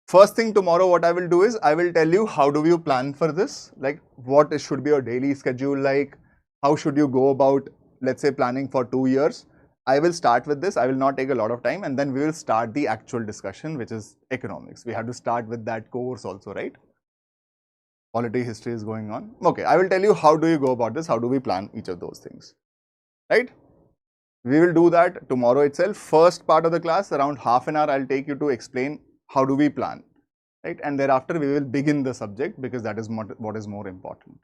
First thing tomorrow, what I will do is, I will tell you how do you plan for this, like what should be your daily schedule like, how should you go about, let's say, planning for 2 years. I will start with this, I will not take a lot of time, and then we will start the actual discussion, which is economics. We have to start with that course also, right? Polity, history is going on. Okay, I will tell you how do you go about this, how do we plan each of those things, right? We will do that tomorrow itself. First part of the class, around half an hour, I'll take you to explain how do we plan, right? And thereafter, we will begin the subject because that is what is more important.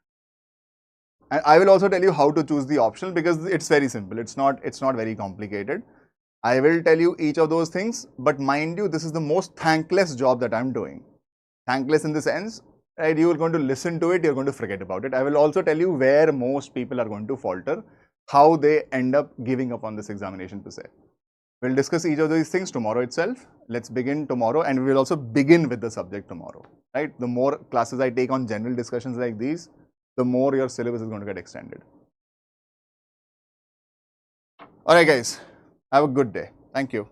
And I will also tell you how to choose the optional because it's very simple. It's not very complicated. I will tell you each of those things, but mind you, this is the most thankless job that I'm doing. Thankless in the sense, right, you are going to listen to it, you're going to forget about it. I will also tell you where most people are going to falter, how they end up giving up on this examination per se. We'll discuss each of these things tomorrow itself. Let's begin tomorrow, and we will also begin with the subject tomorrow, right? The more classes I take on general discussions like these, the more your syllabus is going to get extended. Alright guys, have a good day. Thank you.